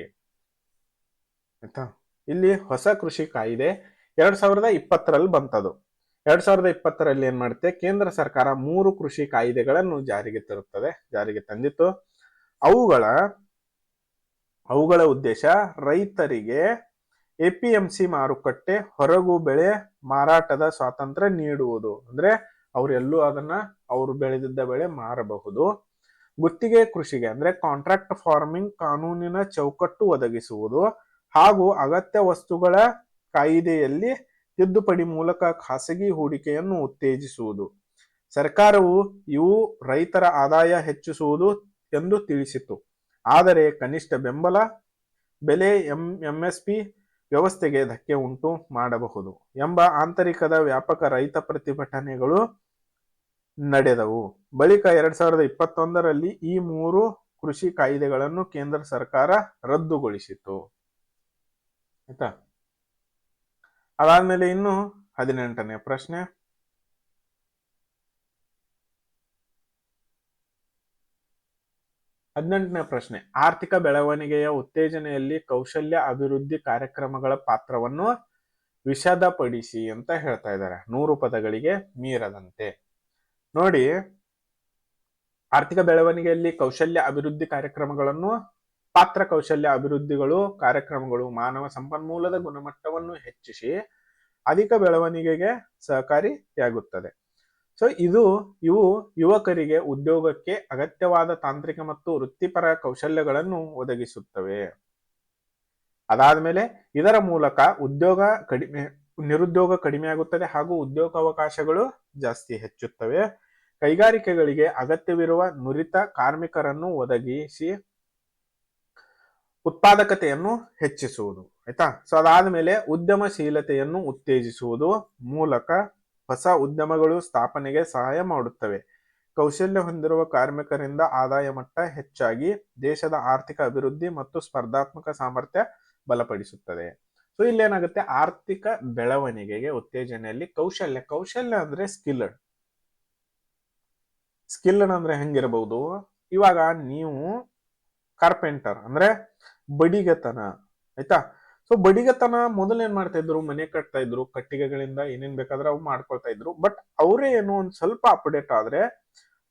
ಆಯ್ತಾ. ಇಲ್ಲಿ ಹೊಸ ಕೃಷಿ ಕಾಯಿದೆ 2020ರಲ್ಲಿ ಬಂತದು. 2020ರಲ್ಲಿ ಏನ್ ಮಾಡುತ್ತೆ, ಕೇಂದ್ರ ಸರ್ಕಾರ 3 ಕೃಷಿ ಕಾಯಿದೆಗಳನ್ನು ಜಾರಿಗೆ ತಂದಿತ್ತು. ಅವುಗಳ ಅವುಗಳ ಉದ್ದೇಶ ರೈತರಿಗೆ ಎಪಿಎಂಸಿ ಮಾರುಕಟ್ಟೆ ಹೊರಗು ಬೆಳೆ ಮಾರಾಟದ ಸ್ವಾತಂತ್ರ್ಯ ನೀಡುವುದು. ಅಂದ್ರೆ ಅವರೆಲ್ಲೂ ಅದನ್ನ ಅವರು ಬೆಳೆದಿದ್ದ ಬೆಳೆ ಮಾರಬಹುದು. ಗುತ್ತಿಗೆ ಕೃಷಿಗೆ ಅಂದ್ರೆ ಕಾಂಟ್ರಾಕ್ಟ್ ಫಾರ್ಮಿಂಗ್ ಕಾನೂನಿನ ಚೌಕಟ್ಟು ಒದಗಿಸುವುದು ಹಾಗೂ ಅಗತ್ಯ ವಸ್ತುಗಳ ಕಾಯಿದೆಯಲ್ಲಿ ತಿದ್ದುಪಡಿ ಮೂಲಕ ಖಾಸಗಿ ಹೂಡಿಕೆಯನ್ನು ಉತ್ತೇಜಿಸುವುದು. ಸರ್ಕಾರವು ಇವು ರೈತರ ಆದಾಯ ಹೆಚ್ಚಿಸುವುದು ಎಂದು ತಿಳಿಸಿತು. ಆದರೆ ಕನಿಷ್ಠ ಬೆಂಬಲ ಬೆಲೆ ಎಂಎಸ್ಪಿ ವ್ಯವಸ್ಥೆಗೆ ಧಕ್ಕೆ ಉಂಟು ಮಾಡಬಹುದು ಎಂಬ ಆಂತರಿಕದ ವ್ಯಾಪಕ ರೈತ ಪ್ರತಿಭಟನೆಗಳು ನಡೆದವು. ಬಳಿಕ 2021ರಲ್ಲಿ ಈ 3 ಕೃಷಿ ಕಾಯ್ದೆಗಳನ್ನು ಕೇಂದ್ರ ಸರ್ಕಾರ ರದ್ದುಗೊಳಿಸಿತು. ಆಯ್ತಾ. ಅದಾದ್ಮೇಲೆ ಇನ್ನು 18ನೇ ಪ್ರಶ್ನೆ. ಆರ್ಥಿಕ ಬೆಳವಣಿಗೆಯ ಉತ್ತೇಜನೆಯಲ್ಲಿ ಕೌಶಲ್ಯ ಅಭಿವೃದ್ಧಿ ಕಾರ್ಯಕ್ರಮಗಳ ಪಾತ್ರವನ್ನು ವಿಶದಪಡಿಸಿ ಅಂತ ಹೇಳ್ತಾ ಇದ್ದಾರೆ. 100 ಪದಗಳಿಗೆ ಮೀರದಂತೆ. ನೋಡಿ, ಆರ್ಥಿಕ ಬೆಳವಣಿಗೆಯಲ್ಲಿ ಕೌಶಲ್ಯ ಅಭಿವೃದ್ಧಿ ಕಾರ್ಯಕ್ರಮಗಳನ್ನು ಪಾತ್ರ ಕೌಶಲ್ಯ ಅಭಿವೃದ್ಧಿಗಳು ಕಾರ್ಯಕ್ರಮಗಳು ಮಾನವ ಸಂಪನ್ಮೂಲದ ಗುಣಮಟ್ಟವನ್ನು ಹೆಚ್ಚಿಸಿ ಅಧಿಕ ಬೆಳವಣಿಗೆಗೆ ಸಹಕಾರಿಯಾಗುತ್ತದೆ. ಸೊ ಇವು ಯುವಕರಿಗೆ ಉದ್ಯೋಗಕ್ಕೆ ಅಗತ್ಯವಾದ ತಾಂತ್ರಿಕ ಮತ್ತು ವೃತ್ತಿಪರ ಕೌಶಲ್ಯಗಳನ್ನು ಒದಗಿಸುತ್ತವೆ. ಅದಾದ್ಮೇಲೆ ಇದರ ಮೂಲಕ ನಿರುದ್ಯೋಗ ಕಡಿಮೆ ಆಗುತ್ತದೆ ಹಾಗೂ ಉದ್ಯೋಗಾವಕಾಶಗಳು ಜಾಸ್ತಿ ಹೆಚ್ಚುತ್ತವೆ. ಕೈಗಾರಿಕೆಗಳಿಗೆ ಅಗತ್ಯವಿರುವ ನುರಿತ ಕಾರ್ಮಿಕರನ್ನು ಒದಗಿಸಿ ಉತ್ಪಾದಕತೆಯನ್ನು ಹೆಚ್ಚಿಸುವುದು. ಆಯ್ತಾ. ಸೊ ಅದಾದ್ಮೇಲೆ ಉದ್ಯಮಶೀಲತೆಯನ್ನು ಉತ್ತೇಜಿಸುವುದು ಮೂಲಕ ಹೊಸ ಉದ್ಯಮಗಳು ಸ್ಥಾಪನೆಗೆ ಸಹಾಯ ಮಾಡುತ್ತವೆ. ಕೌಶಲ್ಯ ಹೊಂದಿರುವ ಕಾರ್ಮಿಕರಿಂದ ಆದಾಯ ಮಟ್ಟ ಹೆಚ್ಚಾಗಿ ದೇಶದ ಆರ್ಥಿಕ ಅಭಿವೃದ್ಧಿ ಮತ್ತು ಸ್ಪರ್ಧಾತ್ಮಕ ಸಾಮರ್ಥ್ಯ ಬಲಪಡಿಸುತ್ತದೆ. ಸೊ ಇಲ್ಲೇನಾಗುತ್ತೆ, ಆರ್ಥಿಕ ಬೆಳವಣಿಗೆಗೆ ಉತ್ತೇಜನೆಯಲ್ಲಿ ಕೌಶಲ್ಯ ಅಂದ್ರೆ ಸ್ಕಿಲ್ಡ್ ಅಂದ್ರೆ ಹೆಂಗಿರಬಹುದು, ಇವಾಗ ನೀವು ಕಾರ್ಪೆಂಟರ್ ಅಂದ್ರೆ ಬಡಿಗತನ. ಆಯ್ತಾ. ಸೊ ಬಡಿಗತನ ಮೊದಲು ಏನ್ ಮಾಡ್ತಾ ಇದ್ರು, ಮನೆ ಕಟ್ತಾ ಇದ್ರು, ಕಟ್ಟಿಗೆಗಳಿಂದ ಏನೇನ್ ಬೇಕಾದ್ರೆ ಅವು ಮಾಡ್ಕೊಳ್ತಾ ಇದ್ರು. ಬಟ್ ಅವರೇ ಏನು ಒಂದ್ ಸ್ವಲ್ಪ ಅಪ್ಡೇಟ್ ಆದ್ರೆ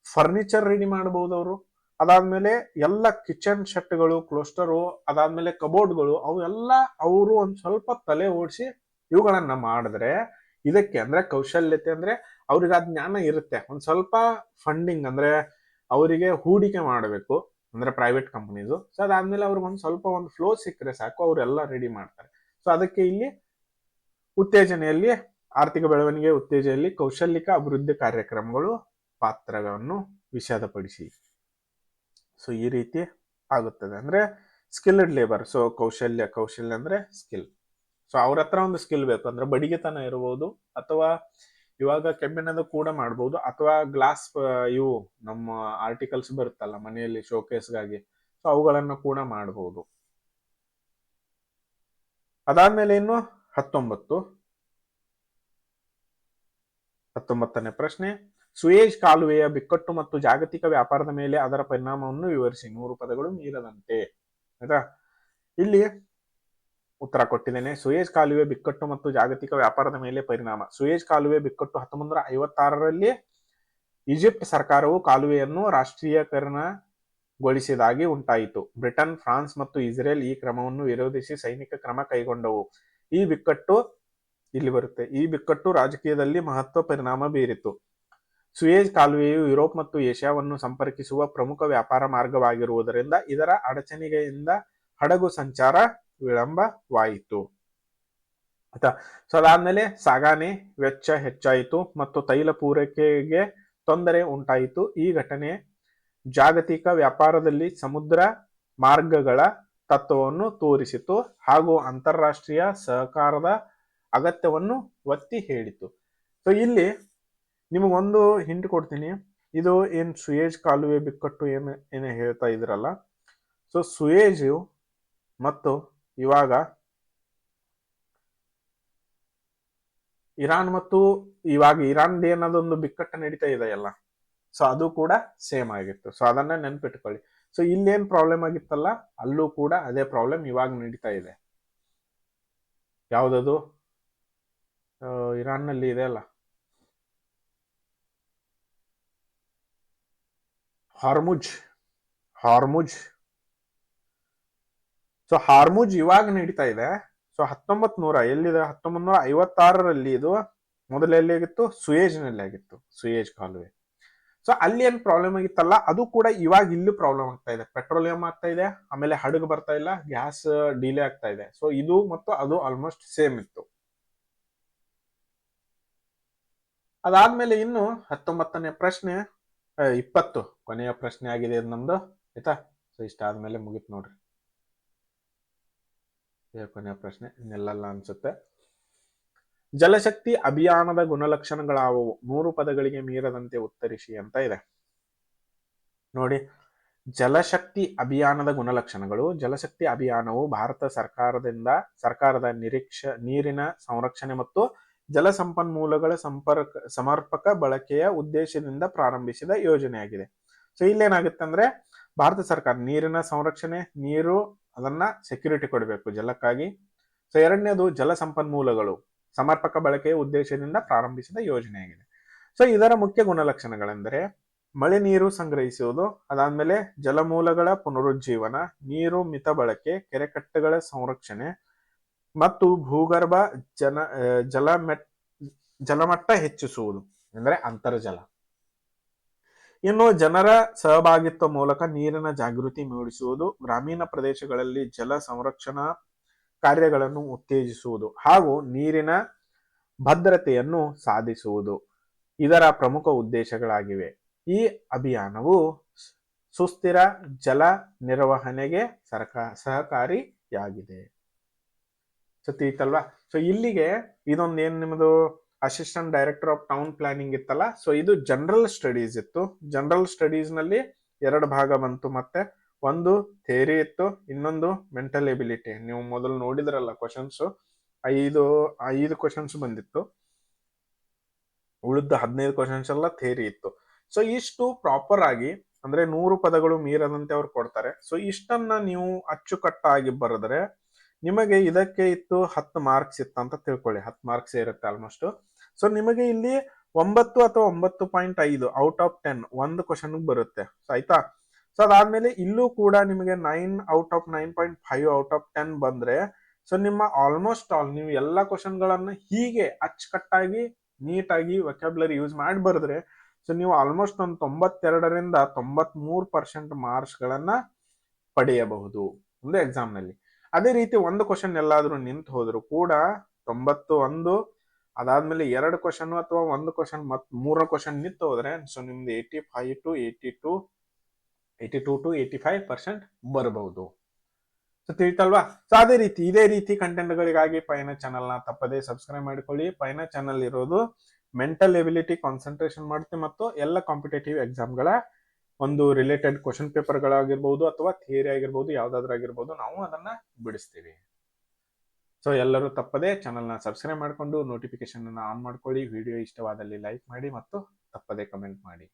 ಫರ್ನಿಚರ್ ರೆಡಿ ಮಾಡಬಹುದು ಅವರು. ಅದಾದ್ಮೇಲೆ ಎಲ್ಲ ಕಿಚನ್ ಸೆಟ್ಗಳು, ಕ್ಲೋಸ್ಟರು, ಅದಾದ್ಮೇಲೆ ಕಬೋರ್ಡ್ಗಳು, ಅವೆಲ್ಲ ಅವರು ಒಂದ್ ಸ್ವಲ್ಪ ತಲೆ ಓಡಿಸಿ ಇವುಗಳನ್ನ ಮಾಡಿದ್ರೆ ಇದಕ್ಕೆ ಅಂದ್ರೆ ಕೌಶಲ್ಯತೆ ಅಂದ್ರೆ ಅವ್ರಿಗೆ ಆ ಜ್ಞಾನ ಇರುತ್ತೆ. ಒಂದ್ ಸ್ವಲ್ಪ ಫಂಡಿಂಗ್ ಅಂದ್ರೆ ಅವರಿಗೆ ಹೂಡಿಕೆ ಮಾಡಬೇಕು ಅಂದ್ರೆ ಪ್ರೈವೇಟ್ ಕಂಪನೀಸು. ಸೊ ಅದಾದ್ಮೇಲೆ ಅವ್ರಿಗೆ ಒಂದ್ ಸ್ವಲ್ಪ ಒಂದು ಫ್ಲೋ ಸಿಕ್ಕರೆ ಸಾಕು, ಅವರೆಲ್ಲ ರೆಡಿ ಮಾಡ್ತಾರೆ. ಸೊ ಅದಕ್ಕೆ ಇಲ್ಲಿ ಉತ್ತೇಜನೆಯಲ್ಲಿ ಆರ್ಥಿಕ ಬೆಳವಣಿಗೆ ಉತ್ತೇಜನೆಯಲ್ಲಿ ಕೌಶಲ್ಯಿಕ ಅಭಿವೃದ್ಧಿ ಕಾರ್ಯಕ್ರಮಗಳು ಪಾತ್ರಗಳನ್ನು ವಿಷದಪಡಿಸಿ. ಸೊ ಈ ರೀತಿ ಆಗುತ್ತದೆ. ಅಂದ್ರೆ ಸ್ಕಿಲ್ಡ್ ಲೇಬರ್. ಸೊ ಕೌಶಲ್ಯ ಅಂದ್ರೆ ಸ್ಕಿಲ್. ಸೊ ಅವ್ರ ಹತ್ರ ಒಂದು ಸ್ಕಿಲ್ ಬೇಕು. ಅಂದ್ರೆ ಬಡಿಗೆತನ ಇರಬಹುದು, ಅಥವಾ ಇವಾಗ ಕೆಬ್ಬಿಣದ ಕೂಡ ಮಾಡಬಹುದು, ಅಥವಾ ಗ್ಲಾಸ್ ಇವು ನಮ್ಮ ಆರ್ಟಿಕಲ್ಸ್ ಬರುತ್ತಲ್ಲ ಮನೆಯಲ್ಲಿ ಶೋಕೇಸ್ಗಾಗಿ, ಸೊ ಅವುಗಳನ್ನು ಕೂಡ ಮಾಡಬಹುದು. ಅದಾದ್ಮೇಲೆ ಇನ್ನು 19ನೇ ಪ್ರಶ್ನೆ. ಸುಯೇಜ್ ಕಾಲುವೆಯ ಬಿಕ್ಕಟ್ಟು ಮತ್ತು ಜಾಗತಿಕ ವ್ಯಾಪಾರದ ಮೇಲೆ ಅದರ ಪರಿಣಾಮವನ್ನು ವಿವರಿಸಿ. 100 ಪದಗಳು ಮೀರದಂತೆ. ಆಯ್ತಾ. ಇಲ್ಲಿ ಉತ್ತರ ಕೊಟ್ಟಿದ್ದೇನೆ. ಸುಯೇಜ್ ಕಾಲುವೆ ಬಿಕ್ಕಟ್ಟು ಮತ್ತು ಜಾಗತಿಕ ವ್ಯಾಪಾರದ ಮೇಲೆ ಪರಿಣಾಮ. ಸುಯೇಜ್ ಕಾಲುವೆ ಬಿಕ್ಕಟ್ಟು 1956ರಲ್ಲಿ ಈಜಿಪ್ಟ್ ಸರ್ಕಾರವು ಕಾಲುವೆಯನ್ನು ರಾಷ್ಟ್ರೀಯಕರಣಗೊಳಿಸಿದಾಗಿ ಉಂಟಾಯಿತು. ಬ್ರಿಟನ್, ಫ್ರಾನ್ಸ್ ಮತ್ತು ಇಸ್ರೇಲ್ ಈ ಕ್ರಮವನ್ನು ವಿರೋಧಿಸಿ ಸೈನಿಕ ಕ್ರಮ ಕೈಗೊಂಡವು. ಈ ಬಿಕ್ಕಟ್ಟು ರಾಜಕೀಯದಲ್ಲಿ ಮಹತ್ವ ಪರಿಣಾಮ ಬೀರಿತು. ಸುಯೇಜ್ ಕಾಲುವೆಯು ಯುರೋಪ್ ಮತ್ತು ಏಷ್ಯಾವನ್ನು ಸಂಪರ್ಕಿಸುವ ಪ್ರಮುಖ ವ್ಯಾಪಾರ ಮಾರ್ಗವಾಗಿರುವುದರಿಂದ ಇದರ ಅಡಚಣೆಯಿಂದ ಹಡಗು ಸಂಚಾರ ವಿಳಂಬವಾಯಿತು. ಆಯ್ತಾ. ಸೊ ಅದಾದ್ಮೇಲೆ ಸಾಗಣೆ ವೆಚ್ಚ ಹೆಚ್ಚಾಯಿತು ಮತ್ತು ತೈಲ ಪೂರೈಕೆಗೆ ತೊಂದರೆ ಉಂಟಾಯಿತು. ಈ ಘಟನೆ ಜಾಗತಿಕ ವ್ಯಾಪಾರದಲ್ಲಿ ಸಮುದ್ರ ಮಾರ್ಗಗಳ ತತ್ವವನ್ನು ತೋರಿಸಿತು ಹಾಗೂ ಅಂತಾರಾಷ್ಟ್ರೀಯ ಸಹಕಾರದ ಅಗತ್ಯವನ್ನು ಒತ್ತಿ ಹೇಳಿತು. ಸೊ ಇಲ್ಲಿ ನಿಮಗೊಂದು ಹಿಂಟ್ ಕೊಡ್ತೀನಿ. ಇದು ಏನ್ ಸುಯೇಜ್ ಕಾಲುವೆ ಬಿಕ್ಕಟ್ಟು ಏನೇ ಹೇಳ್ತಾ ಇದ್ರಲ್ಲ, ಸೊ ಸುಯೇಜ್ ಮತ್ತು ಇವಾಗ ಇರಾನ್ ಮತ್ತು ಇರಾನ್ದು ಏನದೊಂದು ಬಿಕ್ಕಟ್ಟು ನಡೀತಾ ಇದೆಯಲ್ಲ, ಸೊ ಅದು ಕೂಡ ಸೇಮ್ ಆಗಿತ್ತು. ಸೊ ಅದನ್ನ ನೆನ್ಪಿಟ್ಕೊಳ್ಳಿ. ಸೊ ಇಲ್ಲೇನ್ ಪ್ರಾಬ್ಲಮ್ ಆಗಿತ್ತಲ್ಲ, ಅಲ್ಲೂ ಕೂಡ ಅದೇ ಪ್ರಾಬ್ಲಮ್ ಇವಾಗ ನಡೀತಾ ಇದೆ. ಯಾವ್ದದು ಇರಾನ್ ನಲ್ಲಿ ಇದೆ ಅಲ್ಲ, ಹಾರ್ಮುಜ್ ಸೊ ಹಾರ್ಮುಜ್ ಇವಾಗ ನಡೀತಾ ಇದೆ. ಸೊ 1900 ಎಲ್ಲಿದೆ, 1956ರಲ್ಲಿ ಇದು ಮೊದಲು ಎಲ್ಲಿ ಆಗಿತ್ತು, ಸುಯೇಜ್ನಲ್ಲಿ ಆಗಿತ್ತು, ಸುಯೇಜ್ ಕಾಲುವೆ. ಸೊ ಅಲ್ಲಿ ಏನ್ ಪ್ರಾಬ್ಲಮ್ ಆಗಿತ್ತಲ್ಲ, ಅದು ಕೂಡ ಇವಾಗ ಇಲ್ಲೂ ಪ್ರಾಬ್ಲಮ್ ಆಗ್ತಾ ಇದೆ. ಪೆಟ್ರೋಲಿಯಂ ಆಗ್ತಾ ಇದೆ, ಆಮೇಲೆ ಹಡಗು ಬರ್ತಾ ಇಲ್ಲ, ಗ್ಯಾಸ್ ಡಿಲೇ ಆಗ್ತಾ ಇದೆ. ಸೊ ಇದು ಮತ್ತು ಅದು ಆಲ್ಮೋಸ್ಟ್ ಸೇಮ್ ಇತ್ತು. ಅದಾದ್ಮೇಲೆ ಇನ್ನು 19ನೇ ಪ್ರಶ್ನೆ, 20 ಕೊನೆಯ ಪ್ರಶ್ನೆ ಆಗಿದೆ ಇದು ನಮ್ದು, ಆಯ್ತಾ. ಸೊ ಇಷ್ಟ ಆದ್ಮೇಲೆ ಮುಗಿತ್ ನೋಡ್ರಿ ಕೊನೆಯ ಪ್ರಶ್ನೆ, ಇನ್ನೆಲ್ಲ ಅನ್ಸುತ್ತೆ. ಜಲಶಕ್ತಿ ಅಭಿಯಾನದ ಗುಣಲಕ್ಷಣಗಳಾವುವು? 3 ಪದಗಳಿಗೆ ಮೀರದಂತೆ ಉತ್ತರಿಸಿ ಅಂತ ಇದೆ ನೋಡಿ. ಜಲಶಕ್ತಿ ಅಭಿಯಾನದ ಗುಣಲಕ್ಷಣಗಳು. ಜಲಶಕ್ತಿ ಅಭಿಯಾನವು ಭಾರತ ಸರ್ಕಾರದ ನೀರಿನ ಸಂರಕ್ಷಣೆ ಮತ್ತು ಜಲಸಂಪನ್ಮೂಲಗಳ ಸಮರ್ಪಕ ಬಳಕೆಯ ಉದ್ದೇಶದಿಂದ ಪ್ರಾರಂಭಿಸಿದ ಯೋಜನೆಯಾಗಿದೆ. ಸೊ ಇಲ್ಲೇನಾಗುತ್ತೆ ಅಂದ್ರೆ, ಭಾರತ ಸರ್ಕಾರ ನೀರಿನ ಸಂರಕ್ಷಣೆ, ನೀರು ಅದನ್ನ ಸೆಕ್ಯೂರಿಟಿ ಕೊಡಬೇಕು ಜಲಕ್ಕಾಗಿ. ಸೊ ಎರಡನೇದು ಜಲ ಸಂಪನ್ಮೂಲಗಳು ಸಮರ್ಪಕ ಬಳಕೆಯ ಉದ್ದೇಶದಿಂದ ಪ್ರಾರಂಭಿಸಿದ ಯೋಜನೆಯಾಗಿದೆ. ಸೊ ಇದರ ಮುಖ್ಯ ಗುಣಲಕ್ಷಣಗಳೆಂದರೆ ಮಳೆ ನೀರು ಸಂಗ್ರಹಿಸುವುದು, ಅದಾದ್ಮೇಲೆ ಜಲಮೂಲಗಳ ಪುನರುಜ್ಜೀವನ, ನೀರು ಮಿತ ಬಳಕೆ, ಕೆರೆಕಟ್ಟೆಗಳ ಸಂರಕ್ಷಣೆ ಮತ್ತು ಭೂಗರ್ಭ ಜಲಮಟ್ಟ ಹೆಚ್ಚಿಸುವುದು, ಅಂದ್ರೆ ಅಂತರ್ಜಲ. ಇನ್ನು ಜನರ ಸಹಭಾಗಿತ್ವ ಮೂಲಕ ನೀರಿನ ಜಾಗೃತಿ ಮೂಡಿಸುವುದು, ಗ್ರಾಮೀಣ ಪ್ರದೇಶಗಳಲ್ಲಿ ಜಲ ಸಂರಕ್ಷಣಾ ಕಾರ್ಯಗಳನ್ನು ಉತ್ತೇಜಿಸುವುದು ಹಾಗೂ ನೀರಿನ ಭದ್ರತೆಯನ್ನು ಸಾಧಿಸುವುದು ಇದರ ಪ್ರಮುಖ ಉದ್ದೇಶಗಳಾಗಿವೆ. ಈ ಅಭಿಯಾನವು ಸುಸ್ಥಿರ ಜಲ ನಿರ್ವಹಣೆಗೆ ಸಹಕಾರಿಯಾಗಿದೆ. ತಿಳಿತಲ್ವಾ. ಸೊ ಇಲ್ಲಿಗೆ ಇದೊಂದು ಏನ್ ನಿಮ್ಮದು assistant director of town planning ಇತ್ತಲ್ಲ, ಸೊ ಇದು ಜನರಲ್ ಸ್ಟಡೀಸ್ ಇತ್ತು. ಜನರಲ್ ಸ್ಟಡೀಸ್ ನಲ್ಲಿ 2 ಭಾಗ ಬಂತು, ಮತ್ತೆ ಒಂದು ಥಿಯರಿ ಇತ್ತು, ಇನ್ನೊಂದು ಮೆಂಟಲ್ ಎಬಿಲಿಟಿ. ನೀವು ಮೊದಲು ನೋಡಿದ್ರಲ್ಲ ಕ್ವಶನ್ಸ್, 5 ಕ್ವಶನ್ಸ್ ಬಂದಿತ್ತು, ಉಳಿದ 15 ಕ್ವಶನ್ಸ್ ಎಲ್ಲ ಥಿಯರಿ ಇತ್ತು. ಸೊ ಇಷ್ಟು ಪ್ರಾಪರ್ ಆಗಿ ಅಂದ್ರೆ 100 ಪದಗಳು ಮೀರದಂತೆ ಅವ್ರು ಕೊಡ್ತಾರೆ. ಸೊ ಇಷ್ಟನ್ನ ನೀವು ಅಚ್ಚುಕಟ್ಟಾಗಿ ಬರೆದ್ರೆ ನಿಮಗೆ ಇದಕ್ಕೆ ಇತ್ತು 10 ಮಾರ್ಕ್ಸ್ ಇತ್ತು ಅಂತ ತಿಳ್ಕೊಳ್ಳಿ. 10 ಮಾರ್ಕ್ಸ್ ಇರುತ್ತೆ ಆಲ್ಮೋಸ್ಟ್. ಸೊ ನಿಮಗೆ ಇಲ್ಲಿ 9 ಅಥವಾ 9.5 ಔಟ್ ಆಫ್ 10 ಒಂದು ಕ್ವಶನ್ ಬರುತ್ತೆ. ಸೊ ಆಯ್ತಾ. ಸೊ ಅದಾದ್ಮೇಲೆ ಇಲ್ಲೂ ಕೂಡ ನಿಮಗೆ 9 ಔಟ್ ಆಫ್ 9.5 ಔಟ್ ಆಫ್ 10 ಬಂದ್ರೆ, ಸೊ ನಿಮ್ಮ ಆಲ್ಮೋಸ್ಟ್ ಆಲ್ ನೀವು ಎಲ್ಲಾ ಕ್ವಶನ್ ಗಳನ್ನ ಹೀಗೆ ಅಚ್ಚುಕಟ್ಟಾಗಿ ನೀಟಾಗಿ ವೊಕ್ಯಾಬ್ಯುಲರಿ ಯೂಸ್ ಮಾಡಿ ಬರೆದ್ರೆ, ಸೊ ನೀವು ಆಲ್ಮೋಸ್ಟ್ ಒಂದು 92ರಿಂದ 93% ಮಾರ್ಕ್ಸ್ ಗಳನ್ನ ಪಡೆಯಬಹುದು ಒಂದು ಎಕ್ಸಾಮ್ ನಲ್ಲಿ. ಅದೇ ರೀತಿ ಒಂದು ಕ್ವಶನ್ ಎಲ್ಲಾದ್ರೂ ನಿಂತು ಹೋದ್ರು ಕೂಡ 91, ಅದಾದ್ಮೇಲೆ 2 ಕ್ವಶನ್ ಅಥವಾ ಒಂದು ಕ್ವಶನ್ ಮತ್ 3 ಕ್ವಶನ್ ನಿಂತು ಹೋದ್ರೆ, ಸೊ ನಿಮ್ದು 82 to 85% ಬರಬಹುದು. ಸೊ ತಿಳಿತಲ್ವಾ. ಸೊ ಅದೇ ರೀತಿ ಇದೇ ರೀತಿ ಕಂಟೆಂಟ್ ಗಳಿಗಾಗಿ ಪಯಣ ಚಾನಲ್ ನ ತಪ್ಪದೇ ಸಬ್ಸ್ಕ್ರೈಬ್ ಮಾಡಿಕೊಳ್ಳಿ. ಪಯಣ ಚಾನಲ್ ಇರೋದು ಮೆಂಟಲ್ ಎಬಿಲಿಟಿ ಕಾನ್ಸಂಟ್ರೇಷನ್ ಮಾಡುತ್ತೆ ಮತ್ತು ಎಲ್ಲ ಕಾಂಪಿಟೇಟಿವ್ ಎಕ್ಸಾಮ್ ಗಳ ಒಂದು ರಿಲೇಟೆಡ್ ಕ್ವಶನ್ ಪೇಪರ್ ಗಳಾಗಿರ್ಬಹುದು ಅಥವಾ ಥಿಯರಿ ಆಗಿರ್ಬಹುದು, ಯಾವ್ದಾದ್ರು ಆಗಿರ್ಬಹುದು, ನಾವು ಅದನ್ನ ಬಿಡಿಸ್ತೀವಿ. ಸೊ ಎಲ್ಲರೂ ತಪ್ಪದೇ ಚಾನಲ್ ನ ಸಬ್ಸ್ಕ್ರೈಬ್ ಮಾಡಿಕೊಂಡು ನೋಟಿಫಿಕೇಶನ್ ಅನ್ನ ಆನ್ ಮಾಡ್ಕೊಳ್ಳಿ. ವಿಡಿಯೋ ಇಷ್ಟವಾದಲ್ಲಿ ಲೈಕ್ ಮಾಡಿ ಮತ್ತು ತಪ್ಪದೇ ಕಮೆಂಟ್ ಮಾಡಿ.